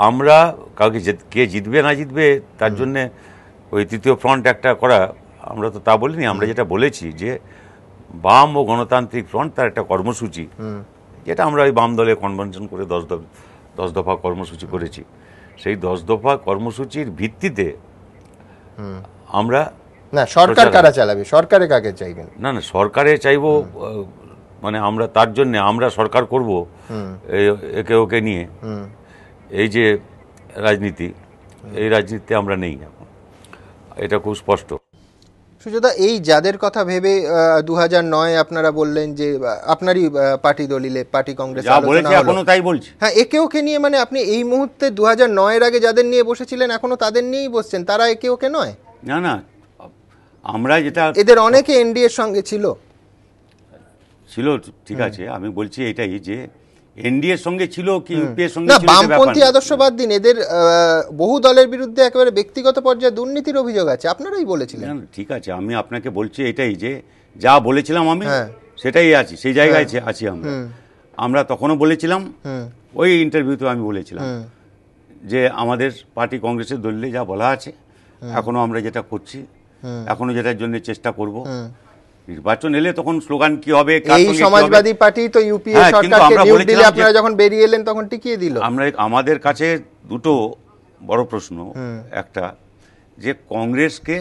আমরা কাউকে কে জিতবে না জিতবে তার জন্য ওই তৃতীয় ফ্রন্ট একটা করা, আমরা তো তা বলিনি। আমরা যেটা বলেছি যে বাম ও গণতান্ত্রিক ফ্রন্ট তার একটা কর্মসূচি, যেটা আমরা ওই বাম দলে কনভেনশন করে 10 দফা কর্মসূচি করেছি। সেই 10 দফা কর্মসূচির ভিত্তিতে আমরা, না সরকার কারা চালাবে, সরকারে কাকে চাইবেন? না, সরকারে চাইবো, মানে আমরা তার জন্য আমরা সরকার করব একে ওকে নিয়ে। এই যে রাজনীতি, এই রাজনীতিতে আমরা নেই এখন, এটা খুব স্পষ্ট। সুজাতা, এই যাদের কথা ভেবে 2009 আপনারা বললেন যে আপনারই পার্টি দলিলে, পার্টি কংগ্রেস এখনো তাই বলছি, হ্যাঁ, একে ওকে নিয়ে, মানে আপনি এই মুহূর্তে 2009-এর আগে যাদের নিয়ে বসেছিলেন এখনো তাদের নিয়েই বসছেন, তারা একে ওকে নয়? না, আমরা যেটা, এদের অনেকে এনডিএর সঙ্গে ছিল, ঠিক আছে, আমি বলছি এটাই যে এনডিএর সঙ্গে ছিল কি ইউপিএর সঙ্গে ছিল, বামপন্থী আদর্শবাদ দিন, এদের বহু দলের বিরুদ্ধে একেবারে ব্যক্তিগত পর্যায়ে দুর্নীতির অভিযোগ আছে, আপনারাই বলেছিলেন। ঠিক আছে, আমি আপনাকে বলছি এটাই যে যা বলেছিলাম আমি সেটাই আছি, সেই জায়গায় আছি আমরা তখনও বলেছিলাম, ওই ইন্টারভিউতে আমি বলেছিলাম যে আমাদের পার্টি কংগ্রেসের দলিলে যা বলা আছে, এখনো আমরা যেটা করছি, এখনো যেটার জন্য চেষ্টা করব, নির্বাচন এলে তখন স্লোগান কি হবে, এই সমাজবাদী পার্টি তো ইউপিএ সরকারকে নিয়োগ দিলে আপনারা যখন বেরিয়ে এলেন তখন টিকিয়ে দিল। আমাদের কাছে দুটো বড় প্রশ্ন, একটা যে কংগ্রেসকে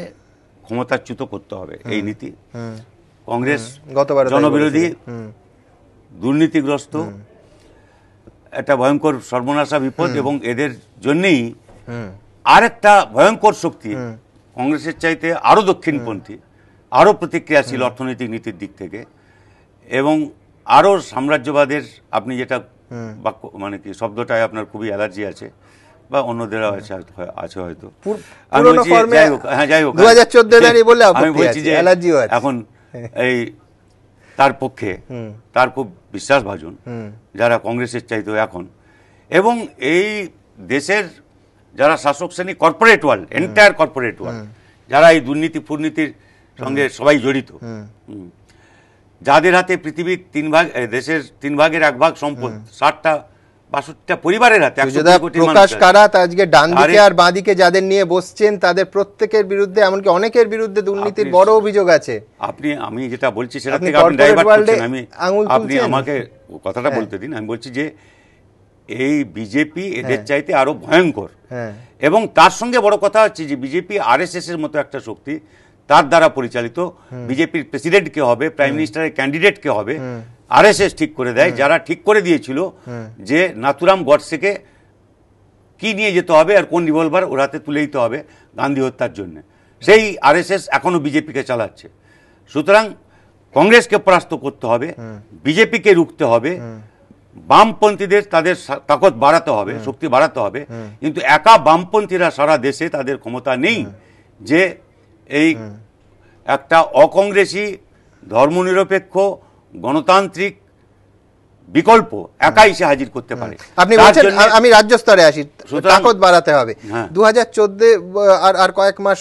ক্ষমতাচ্যুত করতে হবে, এই নীতি। কংগ্রেস জনবিরোধী, দুর্নীতিগ্রস্ত, একটা ভয়ঙ্কর সর্বনাশা বিপদ, এবং এদের জন্যেই আর একটা ভয়ঙ্কর শক্তি কংগ্রেসের চাইতে আরো দক্ষিণপন্থী, আরো প্রতিক্রিয়াশীল অর্থনৈতিক নীতির দিক থেকে, এবং আরো সাম্রাজ্যবাদের, আপনি যেটা বাক্য মানে কি শব্দটায় আপনার খুবই অ্যালার্জি আছে, বা অন্যদেরও আছে হয়তো, যাই হোক 2014 বলে আমি বলছি যে এখন এই তার পক্ষে তার খুব বিশ্বাসভাজন যারা কংগ্রেসের চাইতো এখন, এবং এই দেশের যারা শাসক শ্রেণী, corporate world, entire corporate world, যারা এই দুর্নীতি ফুর্নীতির সঙ্গে সবাই জড়িত, যাদের হাতে পৃথিবীর দেশের 3/1 সম্পদ, 60-62টা পরিবারের হাতে, প্রকাশ কারাত আজকে ডান দিকে আর বাঁ দিকে যাদের নিয়ে বসছেন তাদের প্রত্যেকের বিরুদ্ধে, এমনকি অনেকের বিরুদ্ধে দুর্নীতির বড় অভিযোগ আছে। আমি যেটা বলছি সেটা থেকে আপনি ডাইভার্ট করছেন, আপনি আমাকে কথাটা বলতে দিন। আমি বলছি যে এই বিজেপি এদের চাইতে আরো ভয়ঙ্কর, এবং তার সঙ্গে বড় কথা হচ্ছে যে বিজেপি আরএসএস এর মতো একটা শক্তি, তার দ্বারা পরিচালিত। বিজেপির প্রেসিডেন্ট কে হবে, প্রাইম মিনিস্টারের ক্যান্ডিডেট কে হবে, আরএসএস ঠিক করে দেয়। যারা ঠিক করে দিয়েছিল যে নাথুরাম গডসেকে কি নিয়ে যেতে হবে আর কোন রিভলভার ওর হাতে তুলে দিতে হবে গান্ধী হত্যার জন্য, সেই আরএসএস এখনো বিজেপিকে চালাচ্ছে। সুতরাং কংগ্রেসকে পরাস্ত করতে হবে, বিজেপিকে রুখতে হবে, বামপন্থীদের তাদের তাকত বাড়াতে হবে, শক্তি বাড়াতে হবে। কিন্তু একা বামপন্থীরা সারা দেশে তাদের ক্ষমতা নেই যে এই একটা অকংগ্রেসী ধর্মনিরপেক্ষ গণতান্ত্রিক বিকল্প একাই সে হাজির করতে পারে। আপনি বলছেন, আমি রাজ্য স্তরে আসি, তাকত বাড়াতে হবে। 2014 আর কয়েক মাস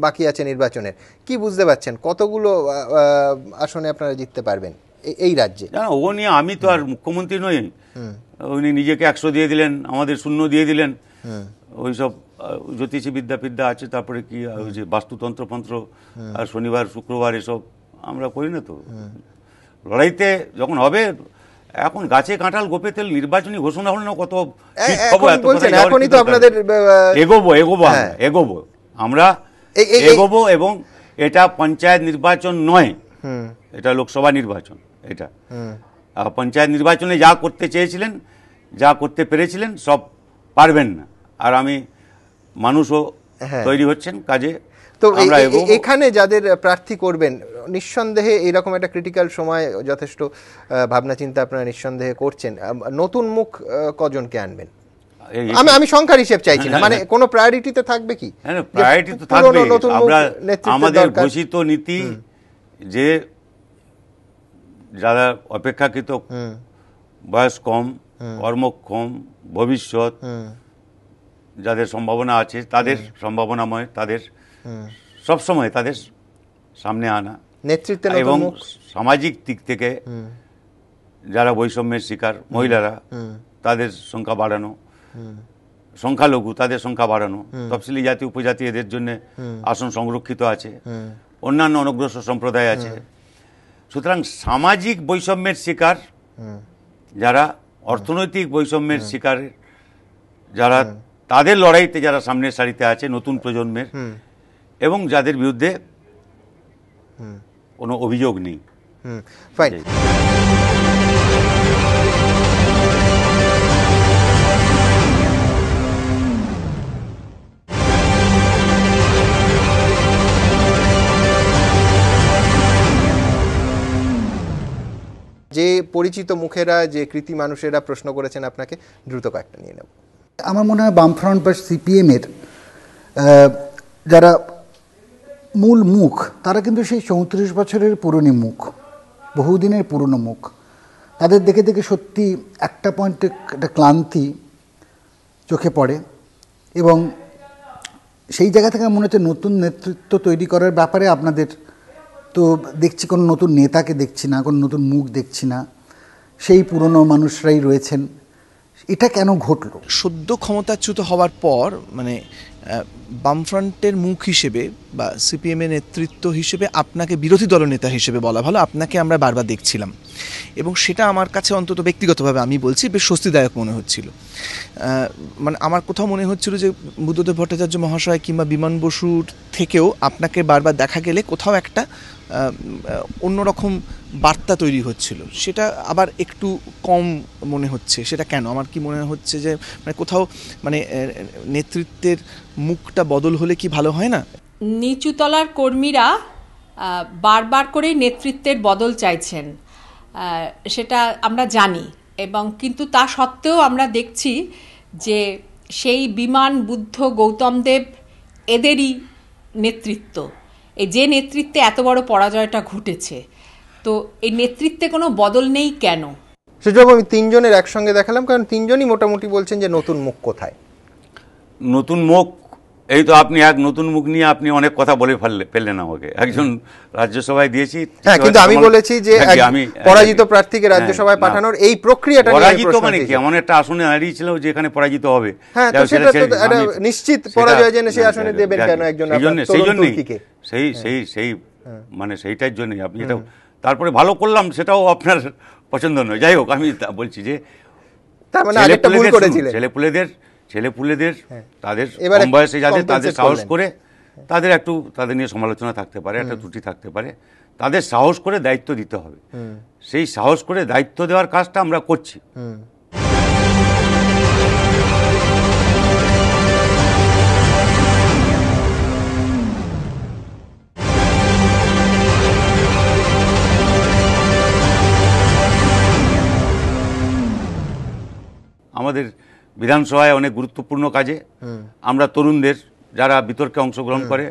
বাকি আছে নির্বাচনের, কি বুঝতে পারছেন কতগুলো আসনে আপনারা জিততে পারবেন এই রাজ্যে? ও নিয়ে আমি তো আর মুখ্যমন্ত্রী নই, উনি নিজেকে 100 দিয়ে দিলেন, আমাদের 0 দিয়ে দিলেন। ওইসব জ্যোতিষী বিদ্যা আছে, তারপরে কি ওই যে বাস্তুতন্ত্রপন্ত্র আর শনিবার শুক্রবার এসব আমরা করি না। তো লড়াইতে যখন হবে, এখন গাছে কাঁঠাল গোপে তেল, নির্বাচনী ঘোষণা হল না, কত এগোবো আমরা, এবং এটা পঞ্চায়েত নির্বাচন নয়, এটা লোকসভা নির্বাচন। এটা পঞ্চায়েত নির্বাচনে যা করতে চেয়েছিলেন, যা করতে পেরেছিলেন, সব পারবেন না। আর আমি মানুষও তৈরি হচ্ছেন কাজে। তো এখানে যাদের প্রার্থী করবেন, নিঃসন্দেহে এরকম একটা ক্রিটিক্যাল সময় যথেষ্ট ভাবনা চিন্তা আপনারা নিঃসন্দেহে করছেন। নতুন মুখ কজনকে আনবেন? আমি সংখ্যার হিসেব চাইছি না, মানে কোনো প্রায়োরিটিতে থাকবে কি? প্রায়োরিটি তো থাকবে। আমাদের ঘোষিত নীতি যে যারা অপেক্ষাকৃত বয়স কম, কর্মক্ষম, ভবিষ্যৎ যাদের সম্ভাবনা আছে, তাদের সম্ভাবনাময়, তাদের সবসময় তাদের সামনে আনা, নেতৃত্বে, এবং সামাজিক দিক থেকে যারা বৈষম্যের শিকার মহিলারা, তাদের সংখ্যা বাড়ানো, সংখ্যালঘু তাদের সংখ্যা বাড়ানো, তফসিলি জাতি উপজাতি এদের জন্য আসন সংরক্ষিত আছে, অন্যান্য অনগ্রসর সম্প্রদায় আছে। সুতরাং সামাজিক বৈষম্যের শিকার যারা, অর্থনৈতিক বৈষম্যের শিকার যারা, তাদের লড়াইতে যারা সামনের সারিতে আছে, নতুন প্রজন্মের, এবং যাদের বিরুদ্ধে কোনো অভিযোগ নেই। ফাইন। যে পরিচিত মুখেরা, যে কৃতি মানুষেরা প্রশ্ন করেছেন আপনাকে, দ্রুত কয়েকটা নিয়ে নেব। আমার মনে হয় বামফ্রন্ট বা সিপিএমের যারা মূল মুখ, তারা কিন্তু সেই 34 বছরের পুরনো মুখ, বহুদিনের পুরনো মুখ। তাদের দেখে দেখে সত্যি একটা পয়েন্টে একটা ক্লান্তি চোখে পড়ে, এবং সেই জায়গা থেকে মনে হচ্ছে নতুন নেতৃত্ব তৈরি করার ব্যাপারে আপনাদের তো দেখছি কোনো নতুন নেতাকে দেখছি না, কোনো নতুন মুখ দেখছি না, সেই পুরনো মানুষরাই রয়েছেন। এটা কেন ঘটল? সদ্য ক্ষমতাচ্যুত হওয়ার পর মানে বামফ্রন্টের মুখ হিসেবে বা সিপিএমের নেতৃত্ব হিসেবে আপনাকে বিরোধী দলনেতা হিসেবে বলা ভালো, আপনাকে আমরা বারবার দেখছিলাম এবং সেটা আমার কাছে অন্তত ব্যক্তিগতভাবে আমি বলছি বেশ স্বস্তিদায়ক মনে হচ্ছিল। মানে আমার কোথাও মনে হচ্ছিল যে বুদ্ধদেব ভট্টাচার্য মহাশয় কিংবা বিমান বসুর থেকেও আপনাকে বারবার দেখা গেলে কোথাও একটা অন্যরকম বার্তা তৈরি হচ্ছিল, সেটা আবার একটু কম মনে হচ্ছে। সেটা কেন? আমার কি মনে হচ্ছে যে মানে কোথাও মানে নেতৃত্বের মুখটা বদল হলে কি ভালো হয় না? নিচুতলার কর্মীরা বারবার করেই নেতৃত্বের বদল চাইছেন, সেটা আমরা জানি, এবং কিন্তু তা সত্ত্বেও আমরা দেখছি যে সেই বিমান, বুদ্ধ, গৌতম দেব এদেরই নেতৃত্ব, এই যে নেতৃত্বে এত বড় পরাজয়টা ঘটেছে, তো এই নেতৃত্বে কোনো বদল নেই কেন? সুযোগ আমি তিনজনের একসঙ্গে দেখালাম, কারণ তিনজনই মোটামুটি বলছেন যে নতুন মুখ কোথায়। নতুন মুখ, এই তো আপনি এক নতুন মুখ নিয়ে আপনি অনেক কথা বলে ফেললেন আমাকে। একজন রাজ্যসভায় দিয়েছি, হ্যাঁ, কিন্তু আমি বলেছি যে আমি পরাজিত প্রার্থীকে রাজ্যসভায় পাঠানোর এই প্রক্রিয়াটা পরাজিত মানে কি, এমন একটা আসনে দাঁড়িয়েছিল যেখানে পরাজিত হবে, হ্যাঁ, তো সেটা তো একটা নিশ্চিত পরাজয় জেনে সেই আসনে দেবেন কেন একজন? সেই জন্যই সেই মানে সেইটার জন্যই আপনি এটা তারপরে ভালো করলাম, সেটাও আপনার পছন্দ নয়। যাই হোক, আমি বলছি যে তার মানে আরেকটা ভুল করেছিলেন। ছেলেপুলেদের তাদের কম বয়সে যাদের, তাদের সাহস করে তাদের নিয়ে সমালোচনা থাকতে পারে, একটা ত্রুটি থাকতে পারে, তাদের সাহস করে দায়িত্ব দিতে হবে। সেই সাহস করে দায়িত্ব দেওয়ার কাজটা আমরা করছি। আমাদের বিধানসভায় অনেক গুরুত্বপূর্ণ কাজে আমরা তরুণদের, যারা বিতর্কে অংশগ্রহণ করে,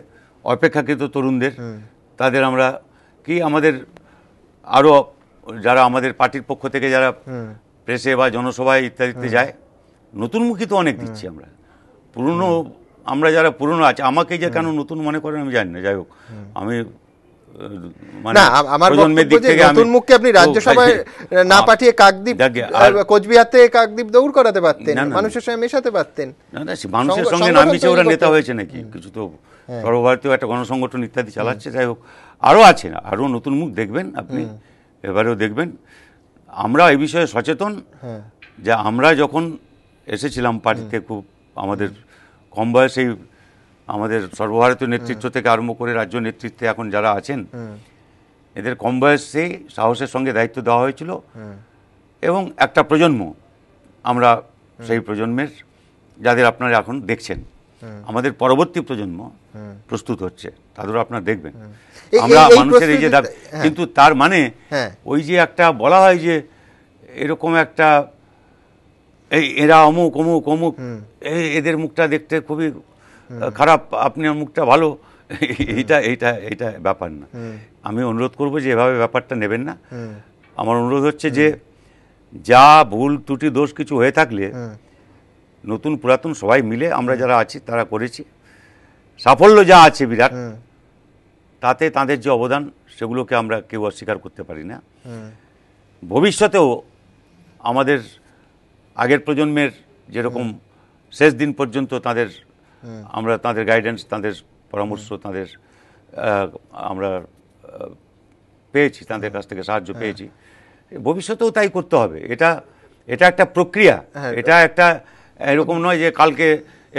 অপেক্ষাকৃত তরুণদের, তাদের আমরা কি আমাদের আরও যারা আমাদের পার্টির পক্ষ থেকে যারা প্রেসে বা জনসভায় ইত্যাদিতে যায়, নতুনমুখী তো অনেক দিচ্ছি আমরা। পুরনো, আমরা যারা পুরনো আছে, আমাকে যে কেন নতুন মনে করেন আমি জানি না। যাই হোক, আমি কাকদ্বীপ দৌড় করাতে পারতেন, মানুষের সঙ্গে মেশাতে পারতেন। মানুষের সঙ্গে না মিশে ওরা নেতা হয়েছে নাকি? কিছু তো সর্বভারতীয় একটা গণসংগঠন ইত্যাদি চালাচ্ছে। যাই হোক, আরও আছে না, আরও নতুন মুখ দেখবেন আপনি, এবারেও দেখবেন। আমরা এই বিষয়ে সচেতন যে আমরা যখন এসেছিলাম পার্টিতে, খুব আমাদের কম বয়সেই আমাদের সর্বভারতীয় নেতৃত্ব থেকে আরম্ভ করে রাজ্য নেতৃত্বে এখন যারা আছেন, এদের কম বয়সেই সাহসের সঙ্গে দায়িত্ব দেওয়া হয়েছিল। এবং একটা প্রজন্ম, আমরা সেই প্রজন্মের যাদের আপনারা এখন দেখছেন, আমাদের পরবর্তী প্রজন্ম প্রস্তুত হচ্ছে, তাদেরও আপনারা দেখবেন। আমরা মানুষের এই যে, কিন্তু তার মানে ওই যে একটা বলা হয় যে এরকম একটা এরা অমুক অমুক অমুক, এদের মুখটা দেখতে খুবই খারাপ, আপনার মুখটা ভালো, এইটা ব্যাপার না। আমি অনুরোধ করব যে এভাবে ব্যাপারটা নেবেন না। আমার অনুরোধ হচ্ছে যে যা ভুল ত্রুটি দোষ কিছু হয়ে থাকলে নতুন পুরাতন সবাই মিলে আমরা যারা আছি তারা করেছি। সাফল্য যা আছে বিরাট, তাতে তাদের যে অবদান সেগুলোকে আমরা কেউ অস্বীকার করতে পারি না। ভবিষ্যতেও আমাদের আগের প্রজন্মের যেরকম শেষ দিন পর্যন্ত আমরা তাদের গাইডেন্স, তাদের পরামর্শ, তাদের আমরা পেয়েছি, তাদের কাছ থেকে সাহায্য পেয়েছি, ভবিষ্যতেও তাই করতে হবে। এটা একটা প্রক্রিয়া, এটা একটা এরকম নয় যে কালকে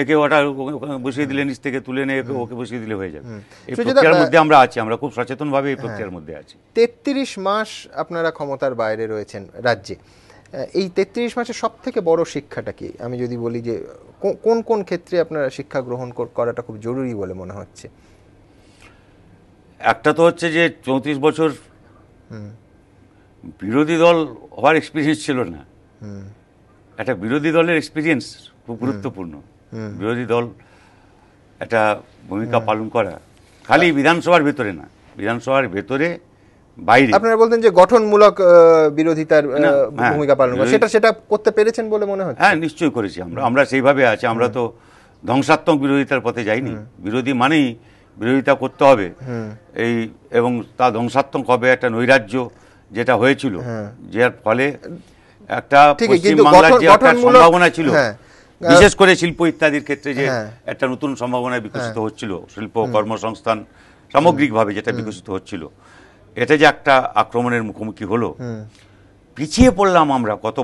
একে ওটা বসিয়ে দিলে, নিচ থেকে তুলে নিয়ে ওকে বসিয়ে দিলে হয়ে যাবে। এই প্রক্রিয়ার মধ্যে আমরা আছি, আমরা খুব সচেতনভাবে এই প্রক্রিয়ার মধ্যে আছি। 33 মাস আপনারা ক্ষমতার বাইরে রয়েছেন রাজ্যে, এই 33 মাসের সব থেকে বড় শিক্ষাটা কি? আমি যদি বলি যে কোন কোন ক্ষেত্রে আপনারা শিক্ষা গ্রহণ করাটা খুব জরুরি বলে মনে হচ্ছে? একটা তো হচ্ছে যে 34 বছর বিরোধী দল হওয়ার এক্সপিরিয়েন্স ছিল না। একটা বিরোধী দলের এক্সপিরিয়েন্স খুব গুরুত্বপূর্ণ। বিরোধী দল একটা ভূমিকা পালন করা, খালি বিধানসভার ভেতরে না, বিধানসভার ভেতরে বাইরে। আপনারা বলতেন যে গঠনমূলক বিরোধিতার ভূমিকা পালন করা, সেটা করতে পেরেছেন বলে মনে হচ্ছে? হ্যাঁ, নিশ্চয়ই করেছি। আমরা সেইভাবে আছি। আমরা তো ধ্বংসাত্মক বিরোধিতার পথে যাইনি। বিরোধী মানেই বিরোধিতা করতে হবে, এবং তা ধ্বংসাত্মক হবে। একটা নৈরাজ্য যেটা হয়েছিল, যার ফলে একটা পশ্চিমবাংলার যে একটা সম্ভাবনা ছিল, বিশেষ করে শিল্প ইত্যাদির ক্ষেত্রে যে একটা নতুন সম্ভাবনা বিকশিত হচ্ছিল, শিল্প কর্মসংস্থান সামগ্রিকভাবে যেটা বিকশিত হচ্ছিল, এটা যে একটা আক্রমণের মুখোমুখি হলো, পিছিয়ে পড়লাম আমরা কত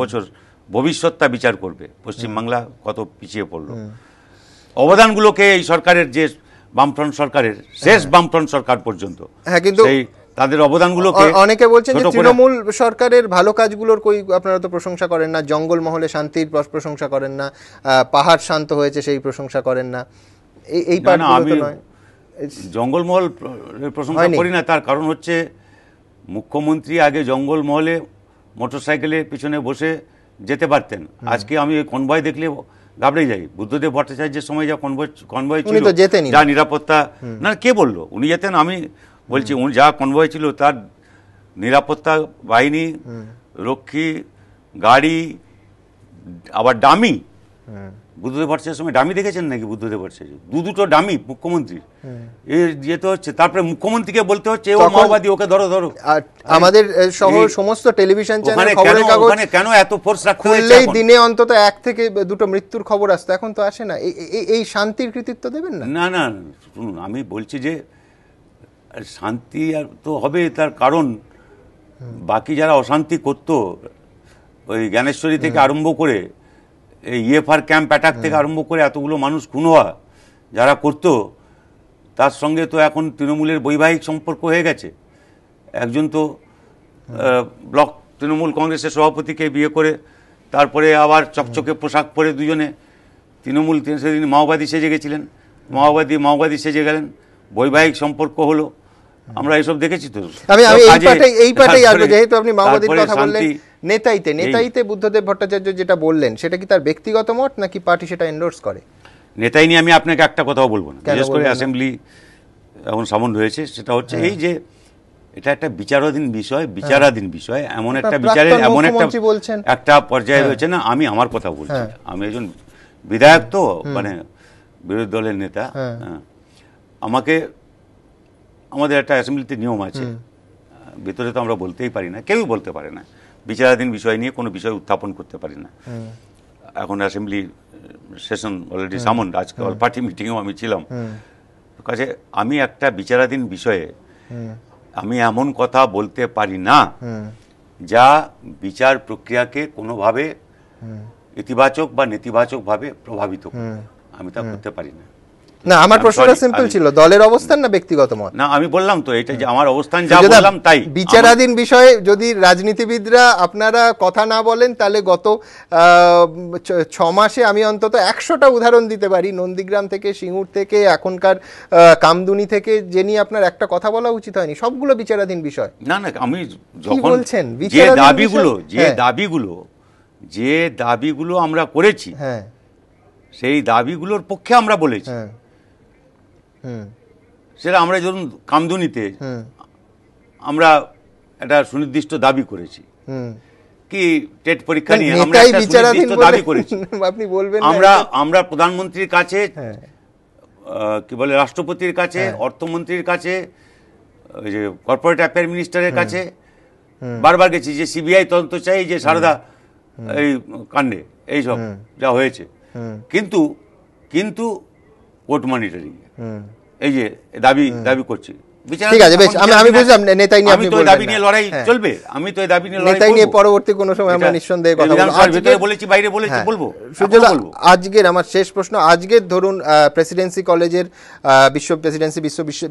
বছর ভবিষ্যৎটা বিচার করবে পশ্চিমবাংলা কত পিছিয়ে পড়লো। অবদানগুলোকে এই সরকারের, যে বামফ্রন্ট সরকারের শেষ বামফ্রন্ট সরকার পর্যন্ত, কিন্তু সেই তাদের অবদানগুলোকে অনেকে বলছেন যে তৃণমূল সরকারের ভালো কাজগুলোর কই আপনারা তো প্রশংসা করেন না, জঙ্গলমহলে শান্তির প্রশংসা করেন না, পাহাড় শান্ত হয়েছে সেই প্রশংসা করেন না, এই পার্টগুলো তো নয়। জঙ্গলমহল প্রশংসা করি না, তার কারণ হচ্ছে মুখ্যমন্ত্রী আগে জঙ্গলমহলে মোটরসাইকেলের পিছনে বসে যেতে পারতেন। আজকে আমি ওই কনভয় দেখলে ঘাবড়ে যাই। বুদ্ধদেব ভট্টাচার্যের সময় যা কনভয় ছিল, যা নিরাপত্তা, না কে বললো উনি যেতেন? আমি বলছি উনি যা কনভয় ছিল তার নিরাপত্তা বাহিনী, রক্ষী, গাড়ি, আবার ডামি। বুদ্ধদেব ভট্টাচার্যের সময় ডামি দেখেছেন নাকি? বুদ্ধদেব ভট্টাচার্য দুটো ডামি মুখ্যমন্ত্রীর যেতে হচ্ছে, তারপরে মুখ্যমন্ত্রীকে বলতে হচ্ছে ও মাওবাদী, ওকে ধরো। আমাদের শহর সমস্ত টেলিভিশন চ্যানেল, খবরের কাগজ কেন এত ফোর্স রাখতে হচ্ছে? দিনে অন্তত 1 থেকে 2টো মৃত্যুর খবর আসতো, এখন তো আসে না। এই শান্তির কৃতিত্ব দেবেন না? না শুনুন, আমি বলছি যে শান্তি আর তো হবে, তার কারণ বাকি যারা অশান্তি করতো, ওই জ্ঞানেশ্বরী থেকে আরম্ভ করে, এই ইএফআর ক্যাম্প অ্যাটাক থেকে আরম্ভ করে এতগুলো মানুষ খুন হওয়া যারা করতো, তার সঙ্গে তো এখন তৃণমূলের বৈবাহিক সম্পর্ক হয়ে গেছে। একজন তো ব্লক তৃণমূল কংগ্রেসের সভাপতিকে বিয়ে করে তারপরে আবার চকচকে পোশাক পরে দুজনে তৃণমূল, সেদিন মাওবাদী সেজে গেছিলেন, মাওবাদী সেজে গেলেন, বৈবাহিক সম্পর্ক হলো। আমরা এসব দেখেছি তো। আমি এই পাটেই আসবো, যেহেতু আপনি মাওবাদীর কথা বললেন। নেতাইতে বুদ্ধদেব ভট্টাচার্য যেটা বললেন, সেটা কি তার ব্যক্তিগত মত নাকি পার্টি সেটা এন্ডোর্স করে? নেতাই নিয়ে আমি আপনাকে একটা কথাও বলবো না, বিশেষ করে অ্যাসেম্বলি এখন সামন হয়েছে, সেটা হচ্ছে এই যে এটা একটা বিচারাধীন বিষয়, এমন একটা বিচারের এমন একটা পর্যায়ে রয়েছে না। আমি আমার কথা বলছি, আমি একজন বিধায়ক, তো মানে বিরোধী দলের নেতা। আমাদের একটা অ্যাসেম্বলিতে নিয়ম আছে, ভেতরে তো আমরা বলতেই পারি না, কেউই বলতে পারে না, বিচারাধীন বিষয় নিয়ে কোনো বিষয় উত্থাপন করতে পারি না। এখন অ্যাসেম্বলি সেশন অলরেডি সামন, আজকে অল পার্টি মিটিংয়েও আমি ছিলাম, কাজে আমি একটা বিচারাধীন বিষয়ে আমি এমন কথা বলতে পারি না যা বিচার প্রক্রিয়াকে কোনোভাবে ইতিবাচক বা নেতিবাচক ভাবে প্রভাবিত করে, আমি তা করতে পারি না। না, আমার প্রশ্নটা সিম্পল ছিল, দলের অবস্থান না ব্যক্তিগত মত? না, আমি বললাম তো এটা যে আমার অবস্থান, যা বললাম তাই। বিচারাধীন বিষয়ে যদি রাজনীতিবিদরা আপনারা কথা না বলেন, তাহলে গত 6 মাসে আমি অন্তত 100টা উদাহরণ দিতে পারি, নন্দীগ্রাম থেকে, সিঙ্গুর থেকে, এখনকার কামদুনি থেকে, যে নিয়ে আপনার একটা কথা বলা উচিত হয়নি। সবগুলো বিচারাধীন বিষয়। না, আমি যখন যে দাবিগুলো আমরা করেছি, সেই দাবিগুলোর পক্ষে আমরা বলেছি। সেটা আমরা যখন কামদুনিতে আমরা একটা সুনির্দিষ্ট দাবি করেছি, কি টেট পরীক্ষা নিয়ে আমরা একটা সুনির্দিষ্ট দাবি করেছি। আপনি বলবেন আমরা প্রধানমন্ত্রীর কাছে, কি বলে, রাষ্ট্রপতির কাছে, অর্থমন্ত্রীর কাছে, ওই যে কর্পোরেট অ্যাফেয়ার মিনিস্টারের কাছে বারবার গেছি যে সিবিআই তদন্ত চাই, যে সারদা এই কাণ্ডে এইসব যা হয়েছে। কিন্তু কোর্ট মনিটরিং এই যে দাবি করছি। ঠিক আছে, বেশ, আমি বুঝলাম নেতাই নিয়ে আপনি বলবেন, দাবি নিয়ে লড়াই চলবে, আমি তো এই দাবি নিয়ে লড়াই নেতাই নিয়ে পরবর্তী কোনো সময় আমরা নিঃসন্দেহে কথা বলবো। ভিতরে বলেছি, বাইরে বলেছি, বলবো। আজকের আমার শেষ প্রশ্ন, আজকের ধরুন প্রেসিডেন্সি কলেজের প্রেসিডেন্সি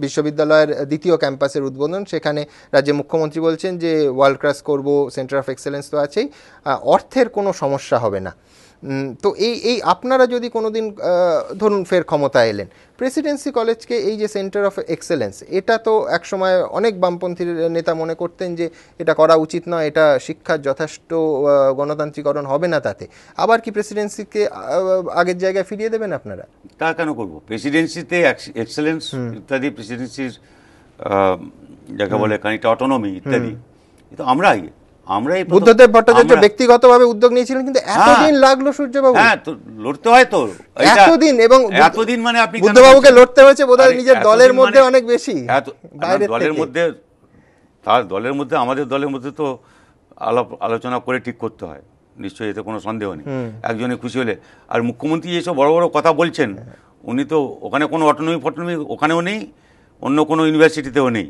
বিশ্ববিদ্যালয়ের দ্বিতীয় ক্যাম্পাসের উদ্বোধন, সেখানে রাজ্যের মুখ্যমন্ত্রী বলছেন যে ওয়ার্ল্ড ক্লাস করব, সেন্টার অফ এক্সেলেন্স তো আছেই, অর্থের কোনো সমস্যা হবে না। তো এই আপনারা যদি কোনোদিন ধরুন ফের ক্ষমতা এলেন, প্রেসিডেন্সি কলেজকে এই যে সেন্টার অফ এক্সেলেন্স, এটা তো একসময় অনেক বামপন্থী নেতা মনে করতেন যে এটা করা উচিত নয়, এটা শিক্ষার যথেষ্ট গণতান্ত্রিকরণ হবে না তাতে, আবার কি প্রেসিডেন্সিকে আগের জায়গায় ফিরিয়ে দেবেন আপনারা? তা কেন করব? প্রেসিডেন্সিতে এক্সেলেন্স ইত্যাদি, প্রেসিডেন্সির যাকে বলে খানিকটা অটোনমি ইত্যাদি, তো আমরা বুদ্ধদেব ভট্টাচার্য ব্যক্তিগতভাবে উদ্যোগ নিয়েছিলেন, কিন্তু এতদিন লাগলো সূর্যবাবু। হ্যাঁ, তো লড়তে হয় তো, এতদিন, এবং এতদিন মানে আপনি বুদ্ধবাবুকে লড়তে হয়েছে বোধহয় নিজের দলের মধ্যে অনেক বেশি। দলের মধ্যে আমাদের দলের মধ্যে তো আলোচনা করে ঠিক করতে হয়, নিশ্চয়ই, এতে কোনো সন্দেহ নেই। একজনে খুশি হলে, আর মুখ্যমন্ত্রী যেসব বড় বড় কথা বলছেন, উনি তো ওখানে কোনো অটোনমি ওখানেও নেই, অন্য কোনো ইউনিভার্সিটিতেও নেই।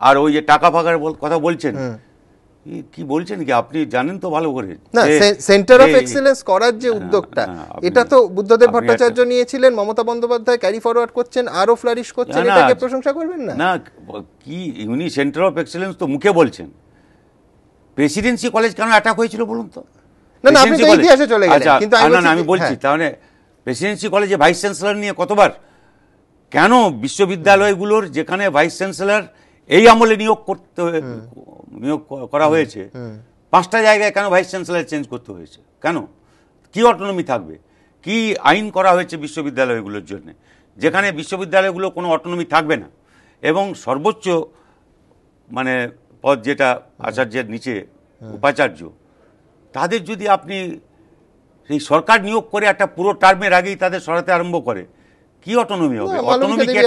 আর ওই যে টাকা ফাঁকার কথা বলছেন, কি বলছেন কি আপনি জানেন তো ভালো করে না, সেন্টার অফ এক্সেলেন্স করার যে উদ্যোগটা, এটা তো বুদ্ধদেব ভট্টাচার্য নিয়েছিলেন, মমতা বন্দ্যোপাধ্যায় ক্যারি ফরওয়ার্ড করছেন, আরো ফ্লারিশ করছেন, এটাকে প্রশংসা করবেন না? না, কি উনি সেন্টার অফ এক্সেলেন্স তো মুখে বলছেন। প্রেসিডেন্সি কলেজ কেন অ্যাটাক হয়েছিল বলুন তো? না না, আপনি তো ইতিহাসে চলে গেলেন, কিন্তু আমি বলছি তাহলে প্রেসিডেন্সি কলেজে ভাইস চ্যান্সেলর নিয়ে কতবার, কেন বিশ্ববিদ্যালয়গুলোর যেখানে ভাইস চ্যান্সেলর এই আমলে নিয়োগ করা হয়েছে, 5টা জায়গায় কেন ভাইস চ্যান্সেলর চেঞ্জ করতে হয়েছে? কেন? কি অটোনমি থাকবে? কি আইন করা হয়েছে বিশ্ববিদ্যালয়গুলোর জন্য, যেখানে বিশ্ববিদ্যালয়গুলো কোনো অটোনমি থাকবে না? এবং সর্বোচ্চ মানে পদ যেটা আচার্যের নিচে উপাচার্য, তাদের যদি আপনি সেই সরকার নিয়োগ করে একটা পুরো টার্মের আগেই তাদের সরাতে আরম্ভ করে, কি অটোনমি হবে? অটোনমি কি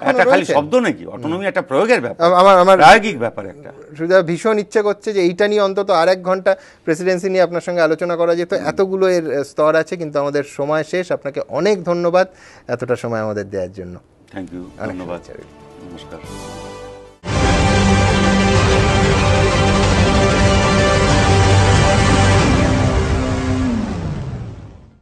একটা খালি শব্দ নাকি? অটোনমি একটা প্রয়োগের ব্যাপার, আমার প্রায়োগিক ব্যাপার একটা। সুজা, ভীষণ ইচ্ছে করছে যে এইটা নিয়ে অন্তত আর 1 ঘন্টা প্রেসিডেন্সি নিয়ে আপনার সঙ্গে আলোচনা করা যেত, এতগুলো এর স্তর আছে, কিন্তু আমাদের সময় শেষ। আপনাকে অনেক ধন্যবাদ এতটা সময় আমাদের দেওয়ার জন্য। থ্যাংক ইউ, ধন্যবাদ, নমস্কার।